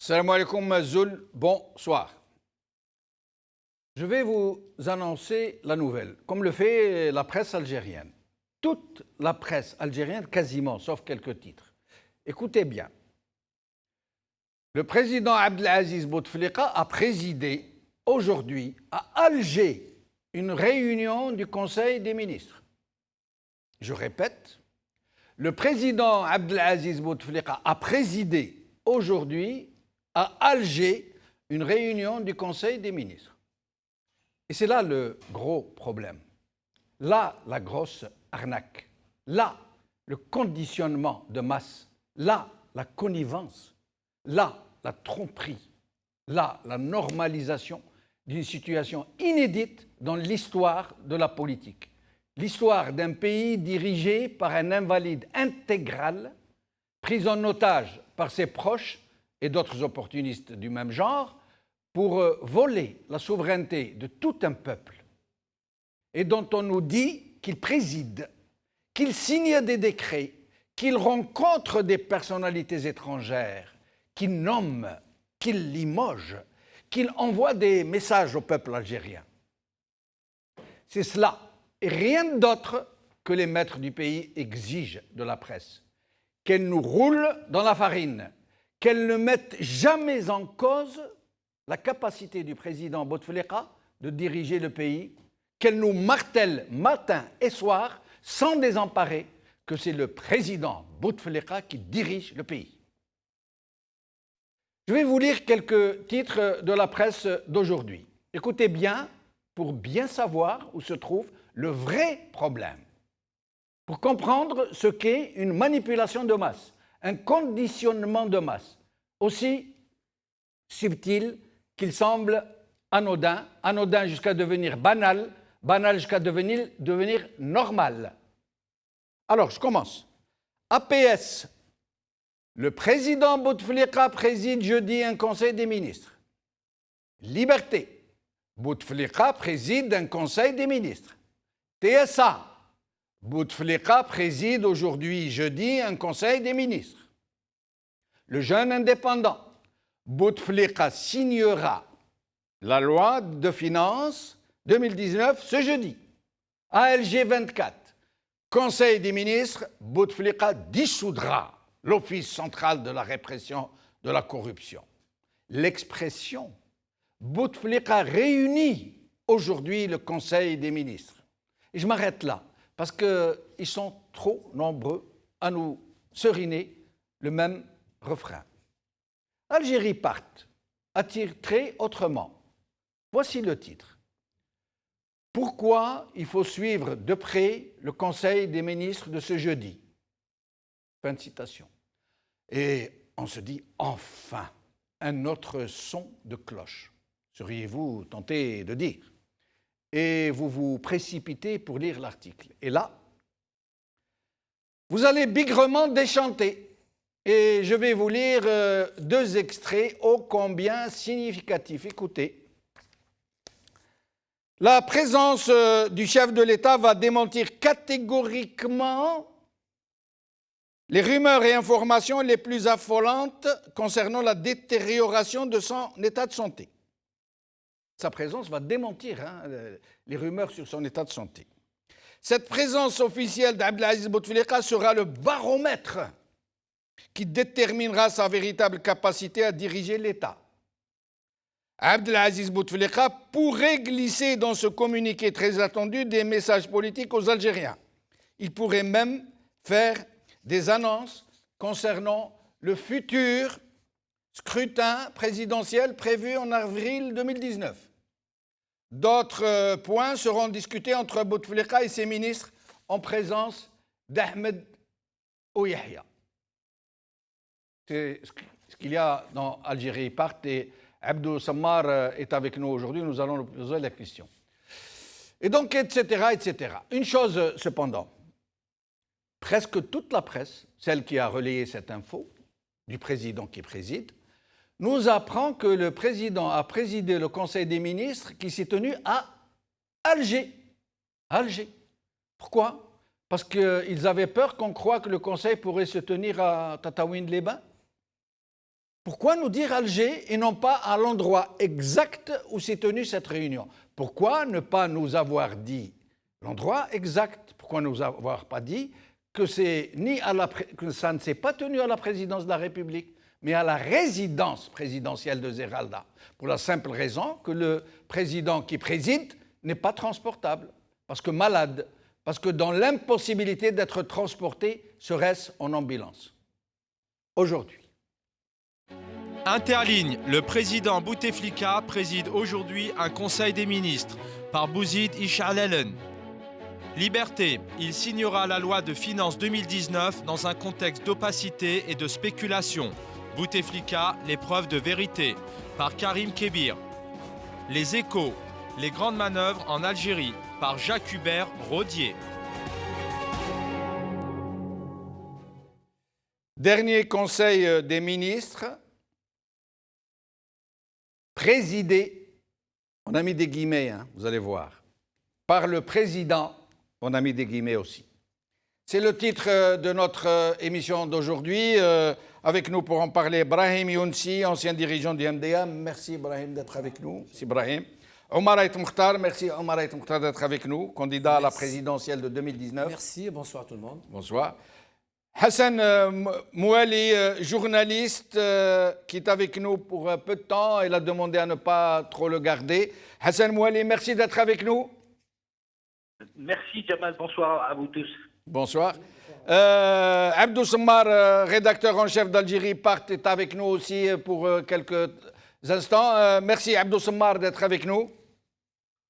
Salam alaikum Zul, bonsoir. Je vais vous annoncer la nouvelle, comme le fait la presse algérienne. Toute la presse algérienne, quasiment, sauf quelques titres. Écoutez bien. Le président Abdelaziz Bouteflika a présidé aujourd'hui à Alger une réunion du Conseil des ministres. Je répète, le président Abdelaziz Bouteflika a présidé aujourd'hui à Alger une réunion du Conseil des ministres. Et c'est là le gros problème. Là, la grosse arnaque. Là, le conditionnement de masse. Là, la connivence. Là, la tromperie. Là, la normalisation d'une situation inédite dans l'histoire de la politique. L'histoire d'un pays dirigé par un invalide intégral, pris en otage par ses proches et d'autres opportunistes du même genre, pour voler la souveraineté de tout un peuple, et dont on nous dit qu'il préside, qu'il signe des décrets, qu'il rencontre des personnalités étrangères, qu'il nomme, qu'il limoge, qu'il envoie des messages au peuple algérien. C'est cela, et rien d'autre que les maîtres du pays exigent de la presse. Qu'elle nous roule dans la farine, qu'elle ne mette jamais en cause la capacité du président Bouteflika de diriger le pays, qu'elle nous martèle matin et soir, sans désemparer, que c'est le président Bouteflika qui dirige le pays. Je vais vous lire quelques titres de la presse d'aujourd'hui. Écoutez bien pour bien savoir où se trouve le vrai problème. Pour comprendre ce qu'est une manipulation de masse, un conditionnement de masse, aussi subtil qu'il semble anodin, anodin jusqu'à devenir banal, banal jusqu'à devenir normal. Alors, je commence. APS. Le président Bouteflika préside jeudi un conseil des ministres. Liberté. Bouteflika préside un conseil des ministres. TSA. Bouteflika préside aujourd'hui, jeudi, un conseil des ministres. Le Jeune indépendant. Bouteflika signera la loi de finances 2019 ce jeudi. ALG 24. Conseil des ministres, Bouteflika dissoudra l'Office central de la répression de la corruption. L'expression Bouteflika réunit aujourd'hui le Conseil des ministres. Et je m'arrête là, parce qu'ils sont trop nombreux à nous seriner le même refrain. Algérie part attire très autrement. Voici le titre. Pourquoi il faut suivre de près le Conseil des ministres de ce jeudi? Fin de citation. Et on se dit, enfin, un autre son de cloche, seriez-vous tenté de dire. Et vous vous précipitez pour lire l'article. Et là, vous allez bigrement déchanter. Et je vais vous lire deux extraits ô combien significatifs. Écoutez. La présence du chef de l'État va démentir catégoriquement les rumeurs et informations les plus affolantes concernant la détérioration de son état de santé. Sa présence va démentir les rumeurs sur son état de santé. Cette présence officielle d'Abdelaziz Bouteflika sera le baromètre qui déterminera sa véritable capacité à diriger l'État. Abdelaziz Bouteflika pourrait glisser dans ce communiqué très attendu des messages politiques aux Algériens. Il pourrait même faire des annonces concernant le futur scrutin présidentiel prévu en avril 2019. D'autres points seront discutés entre Bouteflika et ses ministres en présence d'Ahmed Ouyahia. C'est ce qu'il y a dans Algérie part et Abdou Sammar est avec nous aujourd'hui, nous allons lui poser la question. Et donc, etc., etc. Une chose cependant, presque toute la presse, celle qui a relayé cette info, du président qui préside, nous apprend que le président a présidé le Conseil des ministres qui s'est tenu à Alger. Alger. Pourquoi? Parce qu'ils avaient peur qu'on croie que le Conseil pourrait se tenir à Tataouine-les-Bains. Pourquoi nous dire Alger et non pas à l'endroit exact où s'est tenue cette réunion? Pourquoi ne pas nous avoir dit l'endroit exact? Pourquoi ne nous avoir pas dit que ça ne s'est pas tenu à la présidence de la République, mais à la résidence présidentielle de Zeralda? Pour la simple raison que le président qui préside n'est pas transportable, parce que malade, parce que dans l'impossibilité d'être transporté, serait-ce en ambulance. Aujourd'hui. Interligne, le président Bouteflika préside aujourd'hui un conseil des ministres par Bouzid Ichalelen. Liberté, il signera la loi de finances 2019 dans un contexte d'opacité et de spéculation. Bouteflika, l'épreuve de vérité par Karim Kébir. Les Échos, les grandes manœuvres en Algérie par Jacques Hubert Rodier. Dernier conseil des ministres, présidé, on a mis des guillemets, vous allez voir, par le président, on a mis des guillemets aussi. C'est le titre de notre émission d'aujourd'hui. Avec nous pour en parler, Brahim Younsi, ancien dirigeant du MDA. Merci Brahim d'être avec nous. Merci Brahim. Omar Ait Mokhtar, merci Omar Ait Mokhtar d'être avec nous, candidat à la présidentielle de 2019. Merci et bonsoir tout le monde. Bonsoir. Hassan Mouali, journaliste qui est avec nous pour peu de temps. Il a demandé à ne pas trop le garder. Hassan Mouali, merci d'être avec nous. Merci Jamal, bonsoir à vous tous. Bonsoir. Abdou Semmar, rédacteur en chef d'Algérie Part, est avec nous aussi pour quelques instants. Merci Abdou Semmar d'être avec nous.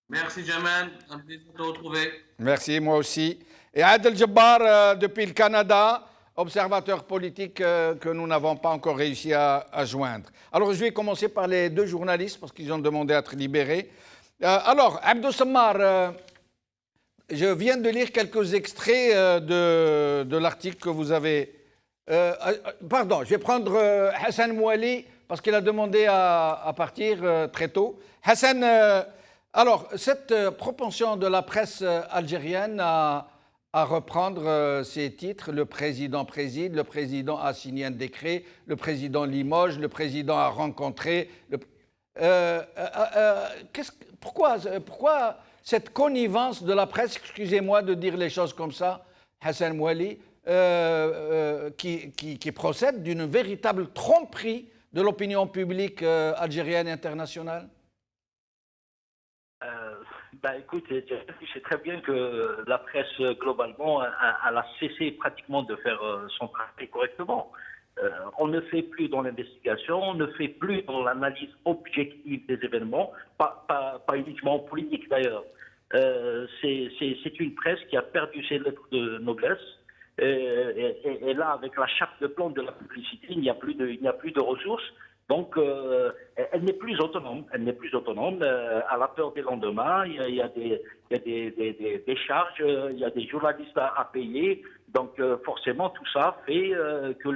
Merci Jamal, un plaisir de te retrouver. Merci, moi aussi. Et Adel Jabbar, depuis le Canada, observateur politique que nous n'avons pas encore réussi à joindre. Alors, je vais commencer par les deux journalistes parce qu'ils ont demandé à être libérés. Alors, Abdou Semmar, je viens de lire quelques extraits de l'article que vous avez... pardon, je vais prendre Hassan Mouali parce qu'il a demandé à partir très tôt. Hassan, alors, cette propension de la presse algérienne à reprendre ces titres, le président préside, le président a signé un décret, le président limoge, le président a rencontré... pourquoi cette connivence de la presse, excusez-moi de dire les choses comme ça, Hassan Mouali, qui procède d'une véritable tromperie de l'opinion publique algérienne et internationale? Écoute, je sais très bien que la presse, globalement, elle a cessé pratiquement de faire son travail correctement. On ne fait plus dans l'investigation, on ne fait plus dans l'analyse objective des événements, pas uniquement politique d'ailleurs. C'est une presse qui a perdu ses lettres de noblesse. Et là, avec la chape de plomb de la publicité, il n'y a plus de ressources. Donc, elle n'est plus autonome. Elle n'est plus autonome. À la peur des lendemains, il y a des charges, il y a des journalistes à payer. Donc, forcément, tout ça fait que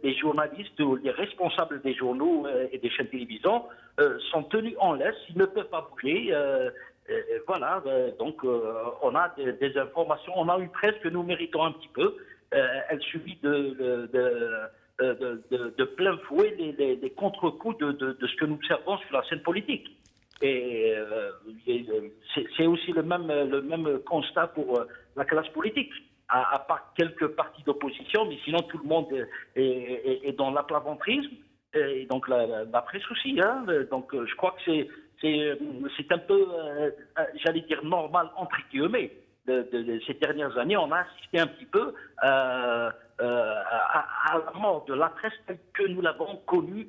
les journalistes ou les responsables des journaux et des chaînes de télévision sont tenus en laisse. Ils ne peuvent pas bouger. Voilà. Donc, on a des informations. On a une presse que nous méritons un petit peu. Elle subit de plein fouet les contre-coups de ce que nous observons sur la scène politique. Et c'est aussi le même constat pour la classe politique, à part quelques partis d'opposition, mais sinon tout le monde est dans l'aplaventrisme, et donc la presse aussi. Donc je crois que c'est un peu, j'allais dire, normal entre guillemets. De ces dernières années, on a assisté un petit peu à la mort de la presse telle que nous l'avons connue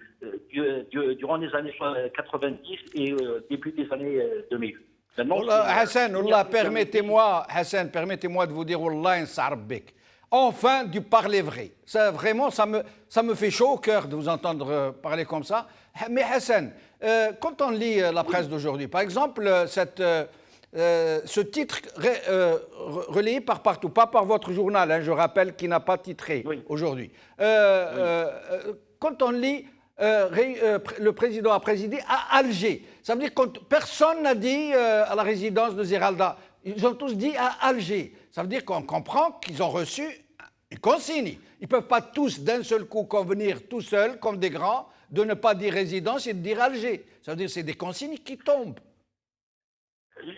durant les années 90 et début des années 2000. Hassan, permettez-moi de vous dire Wallah insarbek. Enfin, du parler vrai. Ça, vraiment, ça me fait chaud au cœur de vous entendre parler comme ça. Mais Hassan, quand on lit la presse d'aujourd'hui, par exemple, ce titre relayé par partout, pas par votre journal, je rappelle, qui n'a pas titré aujourd'hui. Quand on lit le président a présidé à Alger, ça veut dire que personne n'a dit à la résidence de Zeralda, ils ont tous dit à Alger. Ça veut dire qu'on comprend qu'ils ont reçu des consignes. Ils ne peuvent pas tous d'un seul coup convenir tout seuls, comme des grands, de ne pas dire résidence et de dire Alger. Ça veut dire que c'est des consignes qui tombent.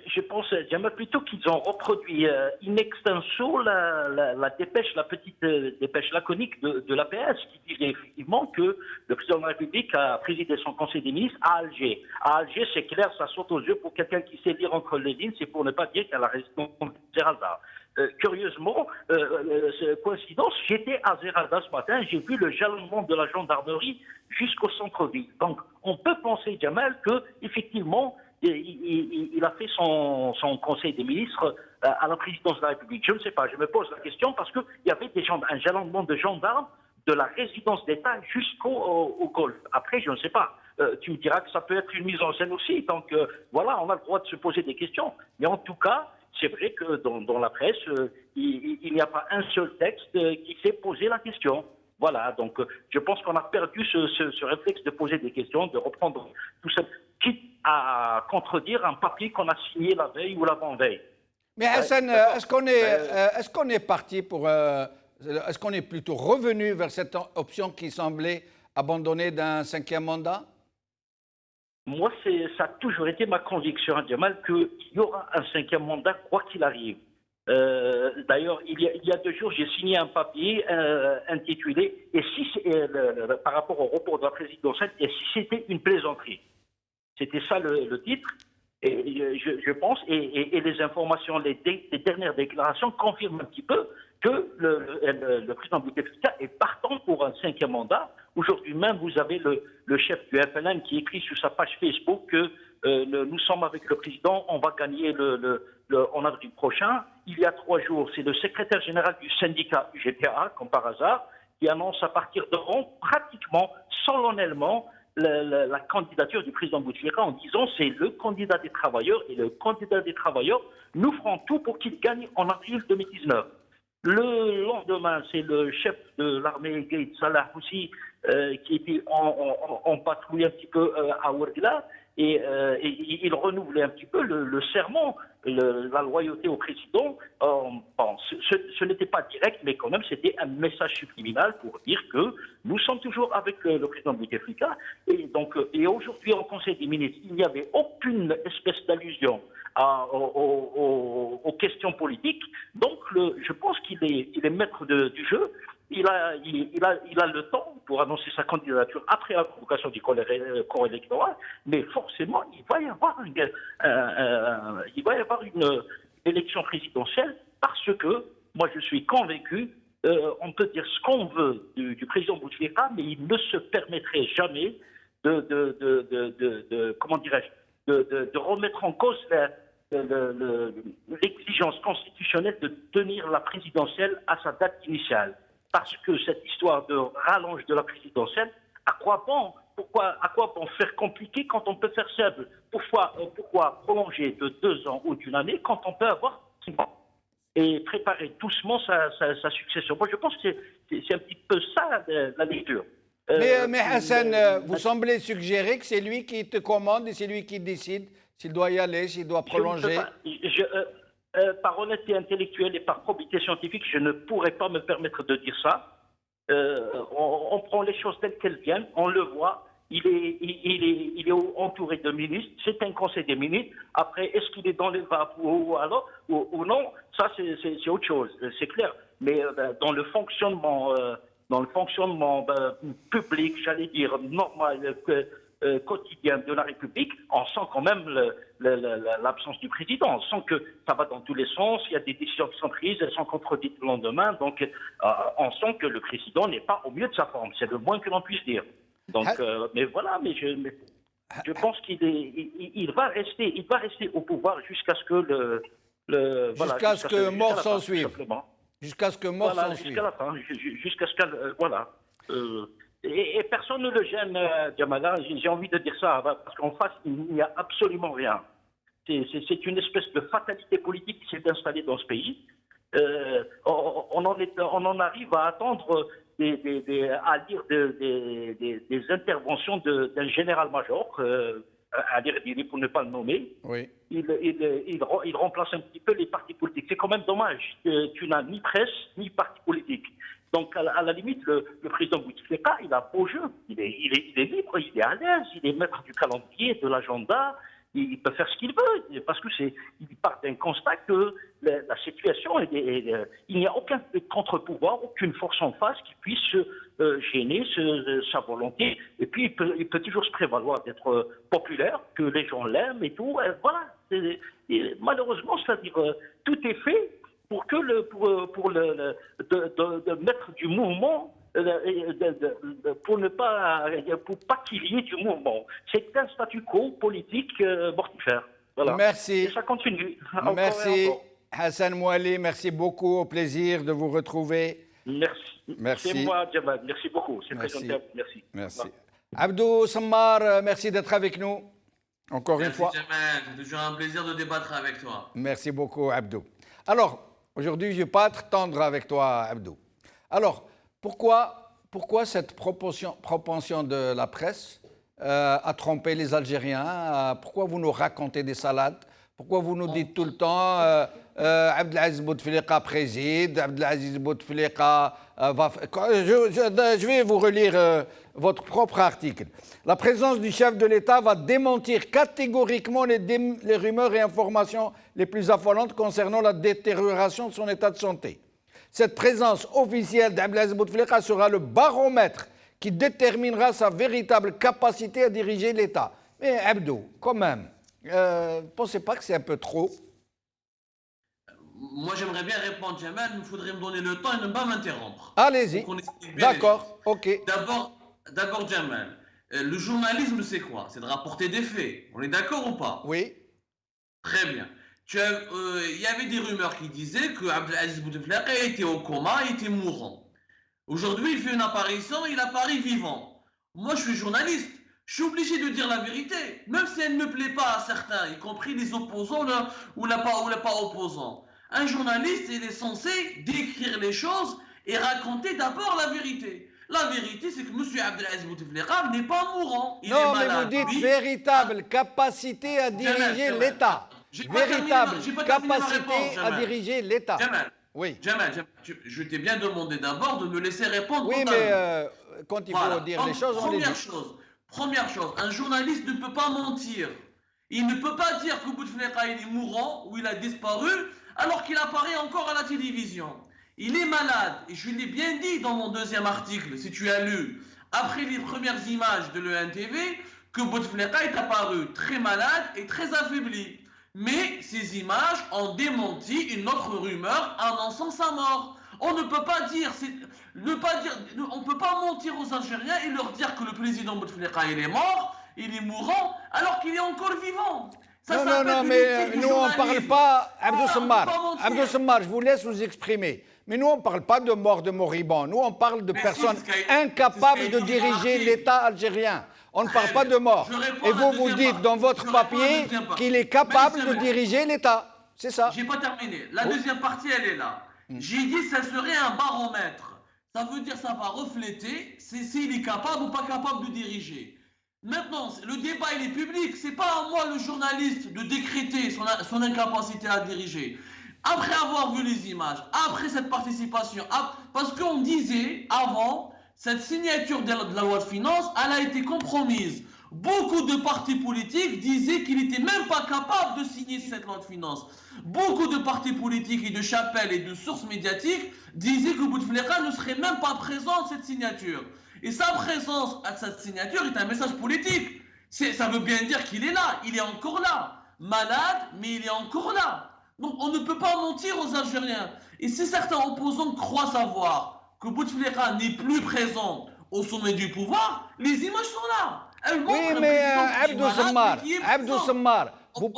Je pense, Jamal, plutôt qu'ils ont reproduit in extenso la dépêche, la petite dépêche laconique de l'APS qui disait effectivement que le président de la République a présidé son conseil des ministres à Alger. À Alger, c'est clair, ça saute aux yeux pour quelqu'un qui sait lire entre les lignes, c'est pour ne pas dire qu'elle a résidence à Zeralda. Curieusement, coïncidence, j'étais à Zeralda ce matin, j'ai vu le jalonnement de la gendarmerie jusqu'au centre-ville. Donc, on peut penser, Jamal, que effectivement, il a fait son conseil des ministres à la présidence de la République. Je ne sais pas, je me pose la question parce qu'il y avait un jalonnement de gendarmes de la résidence d'État jusqu'au Golfe. Après, je ne sais pas. Tu me diras que ça peut être une mise en scène aussi. Donc voilà, on a le droit de se poser des questions. Mais en tout cas, c'est vrai que dans la presse, il n'y a pas un seul texte qui s'est posé la question. Voilà, donc je pense qu'on a perdu ce réflexe de poser des questions, de reprendre tout ça, quitte à contredire un papier qu'on a signé la veille ou l'avant-veille. Mais Hassan, est-ce qu'on est parti pour... est-ce qu'on est plutôt revenu vers cette option qui semblait abandonnée d'un 5e mandat? Moi, ça a toujours été ma conviction, Jamal, qu'il y aura un 5e mandat, quoi qu'il arrive. D'ailleurs, il y a 2 jours, j'ai signé un papier intitulé « Et si par rapport au report de la présidentielle, et si c'était une plaisanterie ?» C'était ça le titre. Et je pense, et les informations, les dernières déclarations confirment un petit peu que le président Bouteflika est partant pour un 5e mandat. Aujourd'hui même, vous avez le chef du FLN qui écrit sur sa page Facebook que nous sommes avec le président, on va gagner en avril prochain. Il y a 3 jours, c'est le secrétaire général du syndicat UGPA, comme par hasard, qui annonce à partir de Rome, pratiquement, solennellement, la candidature du président Bouteflika en disant c'est le candidat des travailleurs et le candidat des travailleurs, nous ferons tout pour qu'il gagne en avril 2019. Le lendemain, c'est le chef de l'armée Gaïd Salah aussi qui était en patrouille un petit peu à Ouargla et il renouvelait un petit peu le serment, la loyauté au président. Bon, ce n'était pas direct, mais quand même, c'était un message subliminal pour dire que nous sommes toujours avec le président Bouteflika. Et aujourd'hui, au Conseil des ministres, il n'y avait aucune espèce d'allusion aux questions politiques. Donc, je pense qu'il est maître du jeu. Il a le temps pour annoncer sa candidature après la convocation du corps électoral, mais forcément, il va y avoir une élection présidentielle parce que, moi, je suis convaincu, on peut dire ce qu'on veut du président Bouteflika, mais il ne se permettrait jamais de remettre en cause l'exigence constitutionnelle de tenir la présidentielle à sa date initiale. Parce que cette histoire de rallonge de la présidentielle, à quoi bon faire compliqué quand on peut faire simple? Pourquoi prolonger de 2 ans ou d'1 année quand on peut avoir 5 ans et préparer doucement sa succession? Moi, je pense que c'est un petit peu ça la lecture. Mais Hassan, vous semblez suggérer que c'est lui qui te commande et c'est lui qui décide s'il doit y aller, s'il doit prolonger. Par honnêteté intellectuelle et par probité scientifique, je ne pourrais pas me permettre de dire ça. On prend les choses telles qu'elles viennent, on le voit. Il est entouré de ministres, c'est un conseil des ministres. Après, est-ce qu'il est dans les vapes ou non? Ça, c'est autre chose, c'est clair. Mais dans le fonctionnement public, j'allais dire normal, quotidien de la République, on sent quand même l'absence du président. On sent que ça va dans tous les sens, il y a des décisions qui sont prises, elles sont contredites le lendemain. Donc, on sent que le président n'est pas au mieux de sa forme. C'est le moins que l'on puisse dire. Donc, mais voilà, je pense qu'il va rester au pouvoir jusqu'à ce que jusqu'à ce que mort s'en suive. Jusqu'à ce que mort s'en suive. Jusqu'à la fin, jusqu'à ce qu'elle voilà. Et personne ne le gêne, Jamala. J'ai envie de dire ça, parce qu'en face, il n'y a absolument rien. C'est une espèce de fatalité politique qui s'est installée dans ce pays. On en arrive à attendre à lire des interventions d'un général-major Ali Erdili, pour ne pas le nommer, Oui. il remplace un petit peu les partis politiques. C'est quand même dommage. Tu n'as ni presse, ni parti politique. Donc, à la limite, le président Bouteflika, il a beau jeu. Il est libre, il est à l'aise, il est maître du calendrier, de l'agenda. Il peut faire ce qu'il veut, parce que il part d'un constat que la situation, il n'y a aucun contre-pouvoir, aucune force en face qui puisse gêner sa volonté. Et puis, il peut toujours se prévaloir d'être populaire, que les gens l'aiment et tout. Et voilà. Malheureusement, c'est-à-dire, tout est fait pour que de mettre du mouvement. Pour pas qu'il y ait du mouvement. C'est un statu quo politique mortifère. Voilà. Merci. Et ça continue. Merci Hassan Mouali, merci beaucoup, au plaisir de vous retrouver. Merci. C'est moi, Jamal. Merci beaucoup. C'est très Merci. gentil. Merci. Merci. Abdou Sammar, merci d'être avec nous. Encore une fois. Merci Jamal, c'est toujours un plaisir de débattre avec toi. Merci beaucoup, Abdou. Alors, aujourd'hui, je ne vais pas être tendre avec toi, Abdou. Alors, pourquoi cette propension de la presse à tromper les Algériens? Pourquoi vous nous racontez des salades? Pourquoi vous nous dites tout le temps Abdelaziz Bouteflika préside, Abdelaziz Bouteflika va... Je vais vous relire votre propre article. La présence du chef de l'État va démentir catégoriquement les rumeurs et informations les plus affolantes concernant la détérioration de son état de santé. Cette présence officielle d'Abdelaziz Bouteflika sera le baromètre qui déterminera sa véritable capacité à diriger l'État. Mais Abdou, quand même, ne pensez pas que c'est un peu trop? Moi, j'aimerais bien répondre, Jamal, mais il faudrait me donner le temps et ne pas m'interrompre. Allez-y. D'accord, ok. D'abord, Jamal, le journalisme, c'est quoi? C'est de rapporter des faits. On est d'accord ou pas? Oui. Très bien. Il y avait des rumeurs qui disaient que Abdelaziz Bouteflika était au coma, il était mourant. Aujourd'hui, il fait une apparition, il apparaît vivant. Moi, je suis journaliste. Je suis obligé de dire la vérité, même si elle ne plaît pas à certains, y compris les opposants ou les pas opposants. Un journaliste, il est censé décrire les choses et raconter d'abord la vérité. La vérité, c'est que M. Abdelaziz Bouteflika n'est pas mourant. Il est malade. Mais vous dites véritable capacité à diriger l'État. Véritable capacité à diriger l'État. Oui. Jamal, je t'ai bien demandé d'abord de me laisser répondre. Oui, mais quand il faut dire les choses, on les dit. Première chose, un journaliste ne peut pas mentir. Il ne peut pas dire que Bouteflika est mourant ou il a disparu alors qu'il apparaît encore à la télévision. Il est malade, et je l'ai bien dit dans mon deuxième article, si tu as lu, après les premières images de l'ENTV, que Bouteflika est apparu très malade et très affaibli. Mais ces images ont démenti une autre rumeur annonçant sa mort. On ne peut pas dire, on peut pas mentir aux Algériens et leur dire que le président Bouteflika il est mort, il est mourant, alors qu'il est encore vivant. Non, mais nous on ne parle pas, Abdou Sammar, je vous laisse vous exprimer. Mais nous on ne parle pas de mort de moribond, nous on parle de personnes incapables de diriger l'État algérien. On ne parle pas de mort. Et vous dites dans votre papier qu'il est capable de diriger l'État. C'est ça. J'ai pas terminé. La deuxième partie, elle est là. J'ai dit que ça serait un baromètre. Ça veut dire que ça va refléter s'il est capable ou pas capable de diriger. Maintenant, le débat il est public. C'est pas à moi, le journaliste, de décréter son incapacité à diriger. Après avoir vu les images, après cette participation, parce qu'on disait avant, cette signature de la loi de finances, elle a été compromise. Beaucoup de partis politiques disaient qu'il n'était même pas capable de signer cette loi de finances. Beaucoup de partis politiques et de chapelles et de sources médiatiques disaient que Bouteflika ne serait même pas présent à cette signature. Et sa présence à cette signature est un message politique. Ça veut bien dire qu'il est là, il est encore là. Malade, mais il est encore là. Donc on ne peut pas mentir aux Algériens. Et si certains opposants croient savoir que Bouteflika n'est plus présent au sommet du pouvoir, les images sont là. Oui, mais Abdou Sammar, vous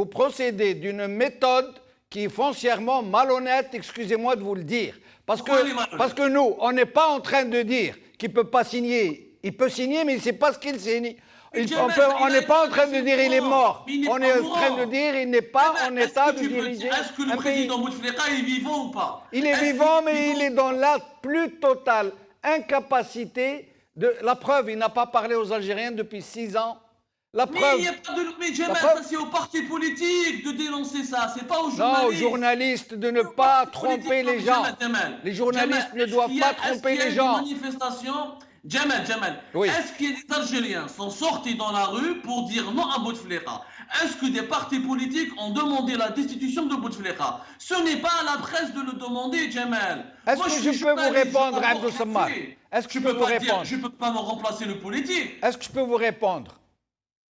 procédez d'une méthode qui est foncièrement malhonnête, excusez-moi de vous le dire. Parce que nous, on n'est pas en train de dire qu'il ne peut pas signer. Il peut signer, mais il ne sait pas ce qu'il signe. On n'est pas en train de dire il est mort. On est en train de dire il n'est pas en état de diriger un pays. Est-ce que le président Bouteflika est vivant ou pas? Il est vivant, mais il est dans la plus totale incapacité La preuve, il n'a pas parlé aux Algériens depuis 6 ans. La Mais preuve. il n'y a pas de. Mais Djamel, preuve- ça c'est aux partis politiques de dénoncer ça, c'est pas aux Non, journalistes. aux journalistes de ne pas tromper les gens. Les journalistes ne doivent pas tromper les gens. Est-ce qu'il y a des manifestations Djamel, Oui. est-ce qu'il y a des Algériens sont sortis dans la rue pour dire non à Bouteflika? Est-ce que des partis politiques ont demandé la destitution de Bouteflika? Ce n'est pas à la presse de le demander, Djamel. Est-ce Moi, que suis je peux vous journaliste, répondre, je Abdou Sammar? Est-ce que je peux vous répondre? Je ne peux pas me remplacer le politique. Est-ce que je peux vous répondre?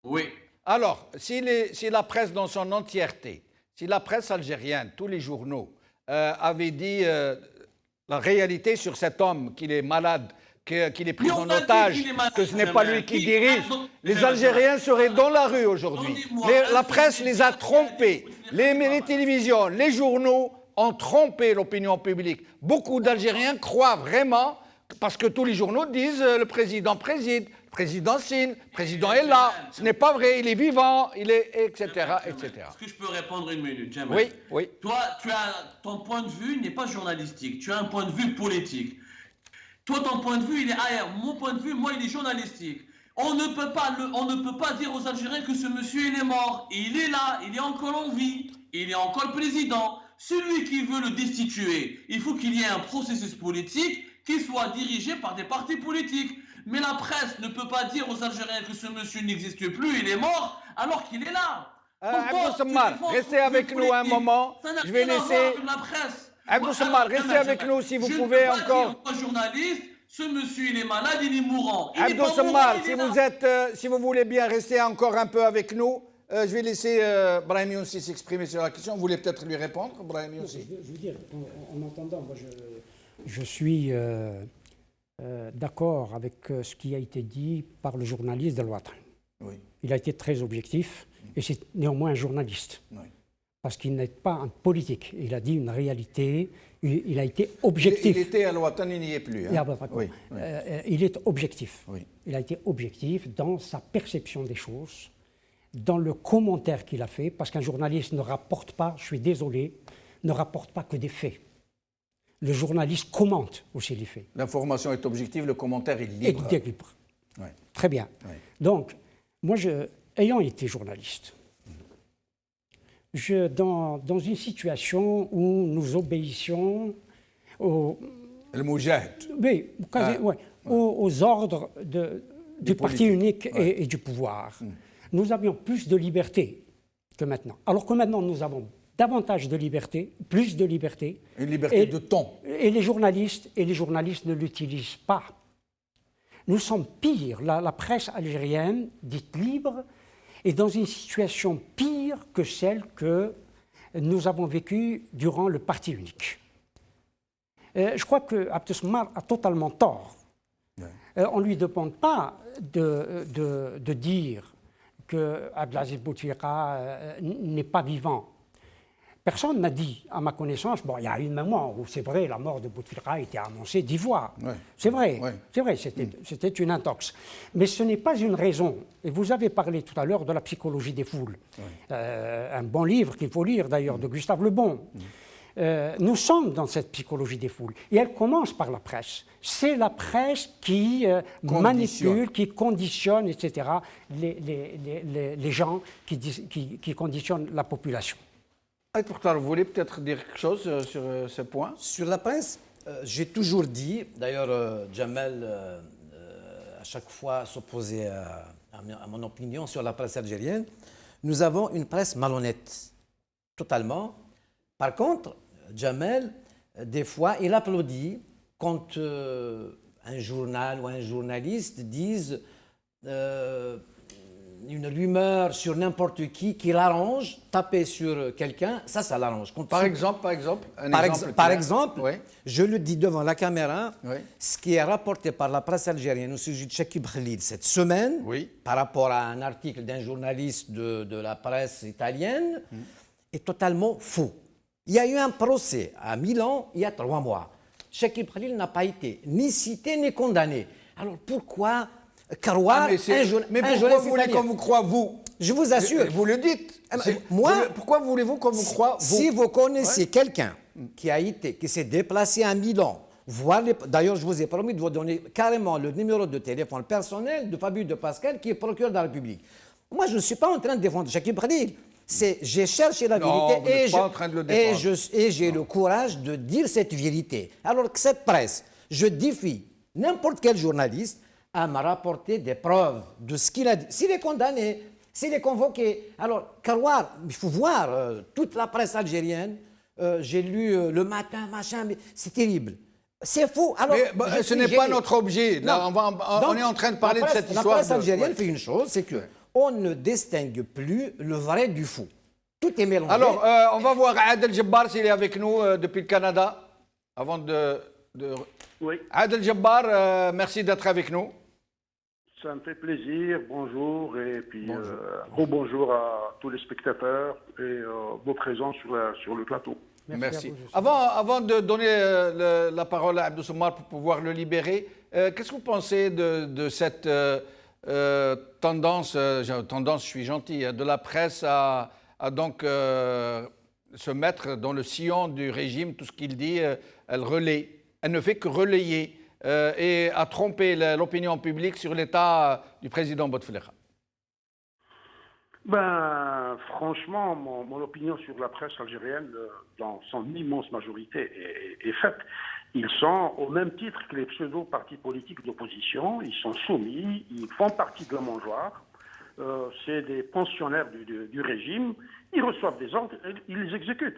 Oui. Alors, si la presse dans son entièreté, si la presse algérienne, tous les journaux, avaient dit la réalité sur cet homme, qu'il est malade, qu'il est pris Mais on en a dit otage, qu'il est malade, que ce n'est pas lui qui Qui dirige, a donc- les Algériens seraient dans la rue aujourd'hui. Attendez-moi, La est-ce presse que les a c'est- trompés. Les télévisions, les journaux ont trompé l'opinion publique. Beaucoup d'Algériens croient vraiment, parce que tous les journaux disent le président préside, le président signe, le président est là. Ce n'est pas vrai, il est vivant, il est, etc., etc. Est-ce que je peux répondre une minute, Djamel? Oui, oui. Toi, ton point de vue n'est pas journalistique, tu as un point de vue politique. Toi, ton point de vue, il est ailleurs. Mon point de vue, moi, il est journalistique. On ne peut pas dire aux Algériens que ce monsieur, il est mort. Il est là, il est encore en vie, il est encore président. Celui qui veut le destituer, il faut qu'il y ait un processus politique qui soit dirigé par des partis politiques. Mais la presse ne peut pas dire aux Algériens que ce monsieur n'existe plus, il est mort, alors qu'il est là. Abdou Sammar, restez avec nous un moment. Je vais laisser. Abdou Sammar, restez avec nous si vous pouvez encore. Moi, journaliste, ce monsieur, il est malade, il est mourant. Abdou Sammar, si vous voulez bien rester encore un peu avec nous, je vais laisser Brahim Youssi s'exprimer sur la question. Vous voulez peut-être lui répondre, Brahim Youssi? Je veux dire, en entendant, moi je suis d'accord avec ce qui a été dit par le journaliste de l'Ouattara. Oui. Il a été très objectif et c'est néanmoins un journaliste. Oui. Parce qu'il n'est pas un politique. Il a dit une réalité, il a été objectif. Il était à l'Ouattara, il n'y est plus. Hein? Oui, oui. Il est objectif. Oui. Il a été objectif dans sa perception des choses, dans le commentaire qu'il a fait, parce qu'un journaliste ne rapporte pas, je suis désolé, ne rapporte pas que des faits. Le journaliste commente aussi les faits. L'information est objective, le commentaire est libre. Et libre. Ouais. Très bien. Ouais. Donc, moi, ayant été journaliste, dans une situation où nous obéissions Le Moujahid. oui, aux ordres du parti unique et du pouvoir, nous avions plus de liberté que maintenant. Alors que maintenant, nous avons davantage de liberté, plus de liberté. Une liberté de ton. Et les journalistes ne l'utilisent pas. Nous sommes pires. La presse algérienne, dite libre, est dans une situation pire que celle que nous avons vécue durant le parti unique. Je crois que Abdou Sammar a totalement tort. Ouais. On ne lui demande pas de dire que Abdelaziz Bouteflika n'est pas vivant. Personne n'a dit, à ma connaissance, bon, il y a eu un moment où c'est vrai, la mort de Bouteflika a été annoncée d'Ivoire. Ouais. C'est vrai, c'était une intox. Mais ce n'est pas une raison. Et vous avez parlé tout à l'heure de la psychologie des foules. Un bon livre qu'il faut lire d'ailleurs, de Gustave Le Bon. Nous sommes dans cette psychologie des foules. Et elle commence par la presse. C'est la presse qui manipule, qui conditionne, etc., les gens, qui conditionnent la population. Et pourtant, vous voulez peut-être dire quelque chose sur ce point? Sur la presse, j'ai toujours dit, d'ailleurs, Djamel, à chaque fois, s'opposait à mon opinion sur la presse algérienne, nous avons une presse malhonnête, totalement. Par contre, Djamel, des fois, il applaudit quand un journal ou un journaliste disent une rumeur sur n'importe qui l'arrange, taper sur quelqu'un, ça l'arrange. Par exemple, oui. Je le dis devant la caméra, oui. Ce qui est rapporté par la presse algérienne au sujet de Chekib Khalil cette semaine, oui. Par rapport à un article d'un journaliste de la presse italienne, est totalement faux. Il y a eu un procès à Milan il y a 3 mois. Chekib Khalil n'a pas été ni cité ni condamné. Alors pourquoi croire mais pourquoi vous voulez qu'on vous croie, vous? Je vous assure. Vous le dites. Pourquoi voulez-vous qu'on vous croie, vous? Si vous connaissez quelqu'un qui s'est déplacé à Milan, voir les... D'ailleurs, je vous ai promis de vous donner carrément le numéro de téléphone personnel de Fabio de Pascal, qui est procureur de la République. Moi, je ne suis pas en train de défendre Chakib Khalil. J'ai cherché la vérité et j'ai le courage de dire cette vérité. Alors que cette presse, je défie n'importe quel journaliste à me rapporter des preuves de ce qu'il a dit. S'il est condamné, s'il est convoqué. Alors, Karouar, il faut voir toute la presse algérienne. J'ai lu le matin, machin, mais c'est terrible. C'est faux. Alors, mais ce n'est pas notre objet. Là, on est en train de parler de cette histoire. La presse algérienne fait une chose, c'est qu'on ne distingue plus le vrai du faux. Tout est mélangé. Alors, on va voir Adel Jabbar s'il est avec nous depuis le Canada. Avant de... Oui. Adel Jabbar, merci d'être avec nous. Ça me fait plaisir. Bonjour. Et puis, bonjour à tous les spectateurs et vos présents sur le plateau. Merci. Avant de donner la parole à Abdou Sommar pour pouvoir le libérer, qu'est-ce que vous pensez de cette tendance, je suis gentil, de la presse à donc se mettre dans le sillon du régime, tout ce qu'il dit, elle relaie. Elle ne fait que relayer et à tromper l'opinion publique sur l'état du président Bouteflika. Ben, franchement, mon opinion sur la presse algérienne, dans son immense majorité, est faite. Ils sont au même titre que les pseudo-partis politiques d'opposition. Ils sont soumis, ils font partie de la mangeoire. C'est des pensionnaires du régime. Ils reçoivent des ordres et ils les exécutent.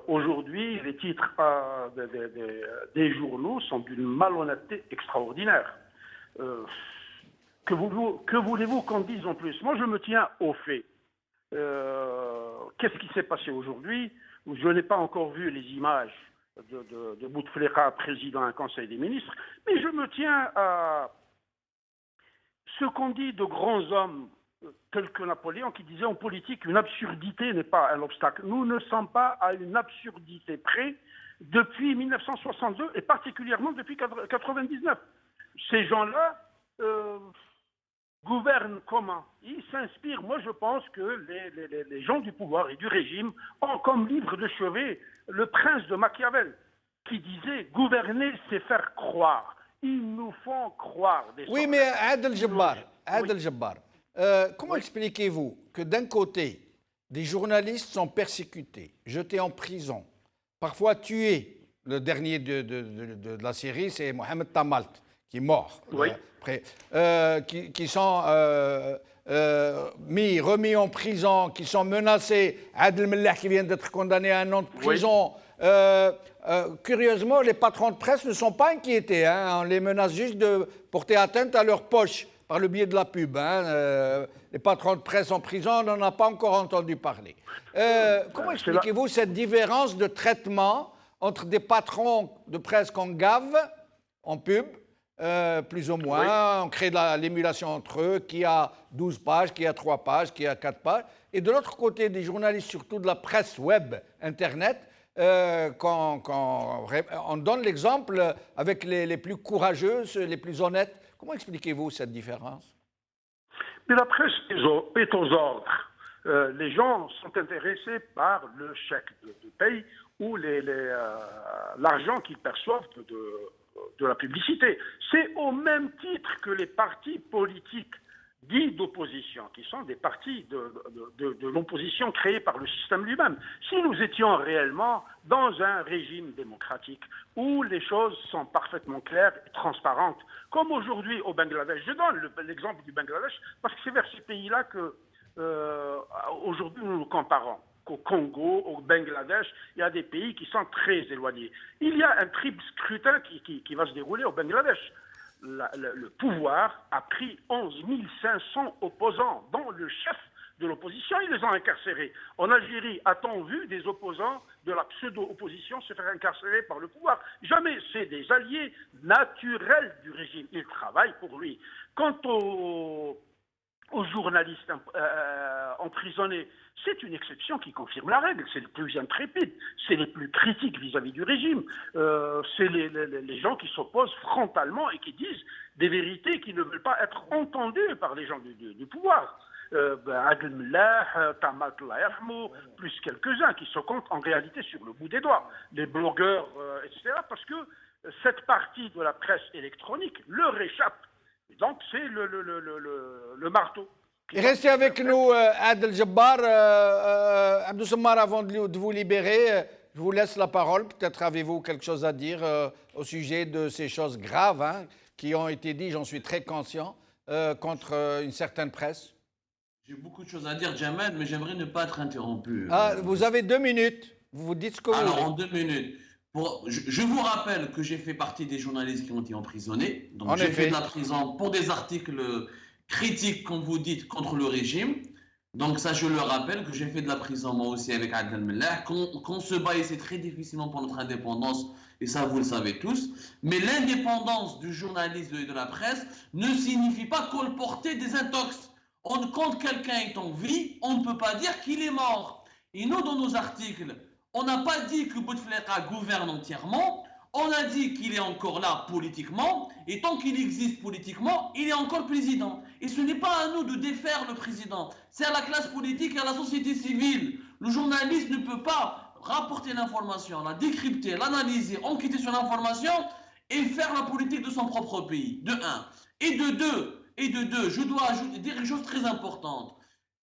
Aujourd'hui, les titres des journaux sont d'une malhonnêteté extraordinaire. Que voulez-vous qu'on dise en plus? Moi, je me tiens aux faits. Qu'est-ce qui s'est passé aujourd'hui? Je n'ai pas encore vu les images de Bouteflika président un conseil des ministres, mais je me tiens à ce qu'on dit de grands hommes tels que Napoléon, qui disait en politique, une absurdité n'est pas un obstacle. Nous ne sommes pas à une absurdité près depuis 1962 et particulièrement depuis 1999. Ces gens-là gouvernent comment? Ils s'inspirent. Moi, je pense que les gens du pouvoir et du régime ont comme livre de chevet le prince de Machiavel, qui disait « Gouverner, c'est faire croire ». Ils nous font croire. Oui, mais Adel Jabbar, comment expliquez-vous que d'un côté, des journalistes sont persécutés, jetés en prison, parfois tués? Le dernier de la série, c'est Mohamed Tamalt, qui est mort. Oui. Qui sont remis en prison, qui sont menacés. Adel Mellah qui vient d'être condamné à un an de prison. Oui. Curieusement, les patrons de presse ne sont pas inquiétés. On les menace juste de porter atteinte à leur poche par le biais de la pub. Les patrons de presse en prison, on n'en a pas encore entendu parler. Comment expliquez-vous cette différence de traitement entre des patrons de presse qu'on gave en pub, plus ou moins, on crée l'émulation entre eux, qui a 12 pages, qui a 3 pages, qui a 4 pages, et de l'autre côté, des journalistes, surtout de la presse web, Internet, on donne l'exemple avec les plus courageux, les plus honnêtes. Comment expliquez-vous cette différence? Mais la presse est aux ordres. Les gens sont intéressés par le chèque de paye ou l'argent qu'ils perçoivent de la publicité. C'est au même titre que les partis politiques dits d'opposition, qui sont des partis de l'opposition créés par le système lui-même. Si nous étions réellement dans un régime démocratique où les choses sont parfaitement claires et transparentes, comme aujourd'hui au Bangladesh, je donne l'exemple du Bangladesh parce que c'est vers ce pays-là que aujourd'hui nous nous comparons. Au Congo, au Bangladesh, il y a des pays qui sont très éloignés. Il y a un triple scrutin qui va se dérouler au Bangladesh. Le pouvoir a pris 11 500 opposants, dont le chef de l'opposition, ils les ont incarcérés. En Algérie, a-t-on vu des opposants de la pseudo-opposition se faire incarcérer par le pouvoir? Jamais. C'est des alliés naturels du régime. Ils travaillent pour lui. Quant aux journalistes emprisonnés, c'est une exception qui confirme la règle. C'est les plus intrépides, c'est les plus critiques vis-à-vis du régime. C'est les gens qui s'opposent frontalement et qui disent des vérités qui ne veulent pas être entendues par les gens du pouvoir. Adel Mellah, Tamat Allah yarhamou, plus quelques-uns qui se comptent en réalité sur le bout des doigts, les blogueurs, etc. Parce que cette partie de la presse électronique leur échappe. Et donc c'est le marteau. Et restez avec nous, Adel Jabbar. Abdou Sammar, avant de vous libérer, je vous laisse la parole. Peut-être avez-vous quelque chose à dire au sujet de ces choses graves qui ont été dites, j'en suis très conscient, contre une certaine presse. J'ai beaucoup de choses à dire, Jamel, mais j'aimerais ne pas être interrompu. Vous avez 2 minutes. Vous vous dites ce que vous voulez. Alors, en 2 minutes. Je vous rappelle que j'ai fait partie des journalistes qui ont été emprisonnés. Donc, j'ai fait de la prison pour des articles critiques, comme vous dites, contre le régime. Donc, ça, je le rappelle, que j'ai fait de la prison moi aussi avec Adel Mellah. Qu'on se bat et c'est très difficilement pour notre indépendance, et ça, vous le savez tous. Mais l'indépendance du journalisme et de la presse ne signifie pas colporter des intox. Quand quelqu'un est en vie, on ne peut pas dire qu'il est mort. Et nous, dans nos articles, on n'a pas dit que Bouteflika gouverne entièrement, on a dit qu'il est encore là politiquement, et tant qu'il existe politiquement, il est encore président. Et ce n'est pas à nous de défaire le président, c'est à la classe politique et à la société civile. Le journaliste ne peut pas rapporter l'information, la décrypter, l'analyser, enquêter sur l'information et faire la politique de son propre pays, de un. Et de deux, je dois ajouter des choses très importantes.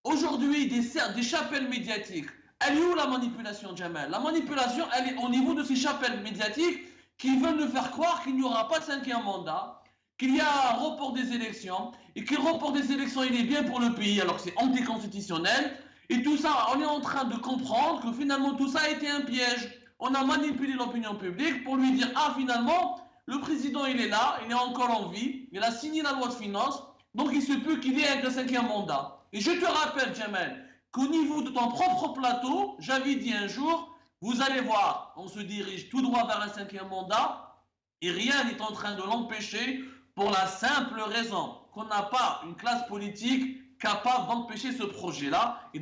Aujourd'hui, des chapelles médiatiques. Elle est où la manipulation, Jamel? La manipulation, elle est au niveau de ces chapelles médiatiques qui veulent nous faire croire qu'il n'y aura pas de 5e mandat, qu'il y a un report des élections, et que le report des élections, il est bien pour le pays, alors que c'est anticonstitutionnel. Et tout ça, on est en train de comprendre que finalement, tout ça a été un piège. On a manipulé l'opinion publique pour lui dire, ah, finalement, le président, il est là, il est encore en vie, il a signé la loi de finances, donc il se peut qu'il y ait un 5e mandat. Et je te rappelle, Jamel, qu'au niveau de ton propre plateau, j'avais dit un jour, vous allez voir, on se dirige tout droit vers un 5e mandat et rien n'est en train de l'empêcher pour la simple raison qu'on n'a pas une classe politique capable d'empêcher ce projet-là et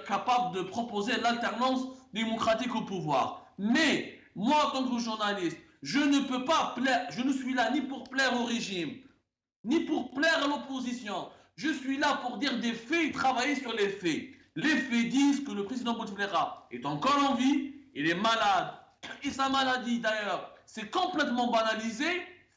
capable de proposer l'alternance démocratique au pouvoir. Mais moi, en tant que journaliste, je ne peux pas plaire, je ne suis là ni pour plaire au régime, ni pour plaire à l'opposition. Je suis là pour dire des faits et travailler sur les faits. Les faits disent que le président Bouteflika est encore en vie, il est malade. Et sa maladie, d'ailleurs, c'est complètement banalisé.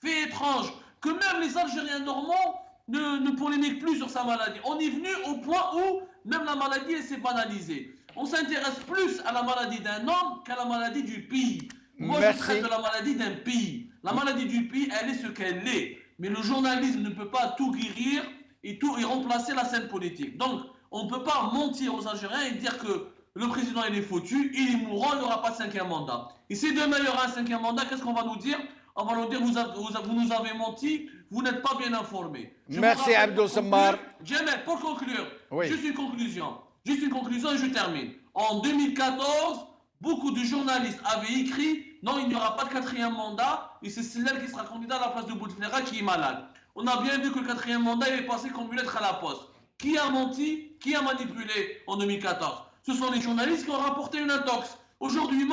Fait étrange que même les Algériens normands ne polémiquent plus sur sa maladie. On est venu au point où même la maladie, elle s'est banalisée. On s'intéresse plus à la maladie d'un homme qu'à la maladie du pays. Moi, je traite de la maladie d'un pays. La maladie du pays, elle est ce qu'elle est. Mais le journalisme ne peut pas tout guérir et remplacer la scène politique. Donc, on ne peut pas mentir aux Algériens et dire que le président il est foutu, il est mourant, il n'aura pas de 5e mandat. Et si demain il y aura un 5e mandat, qu'est-ce qu'on va nous dire? On va nous dire, vous nous avez menti, vous n'êtes pas bien informés. Merci Abdou Sammar. Jamel, pour conclure, oui. Juste une conclusion et je termine. En 2014, beaucoup de journalistes avaient écrit, non, il n'y aura pas de 4e mandat, et c'est Sellel qui sera candidat à la place de Bouteflika qui est malade. On a bien vu que le 4e mandat il est passé comme une lettre à la poste. Qui a menti? Qui a manipulé en 2014? Ce sont les journalistes qui ont rapporté une intox. Aujourd'hui,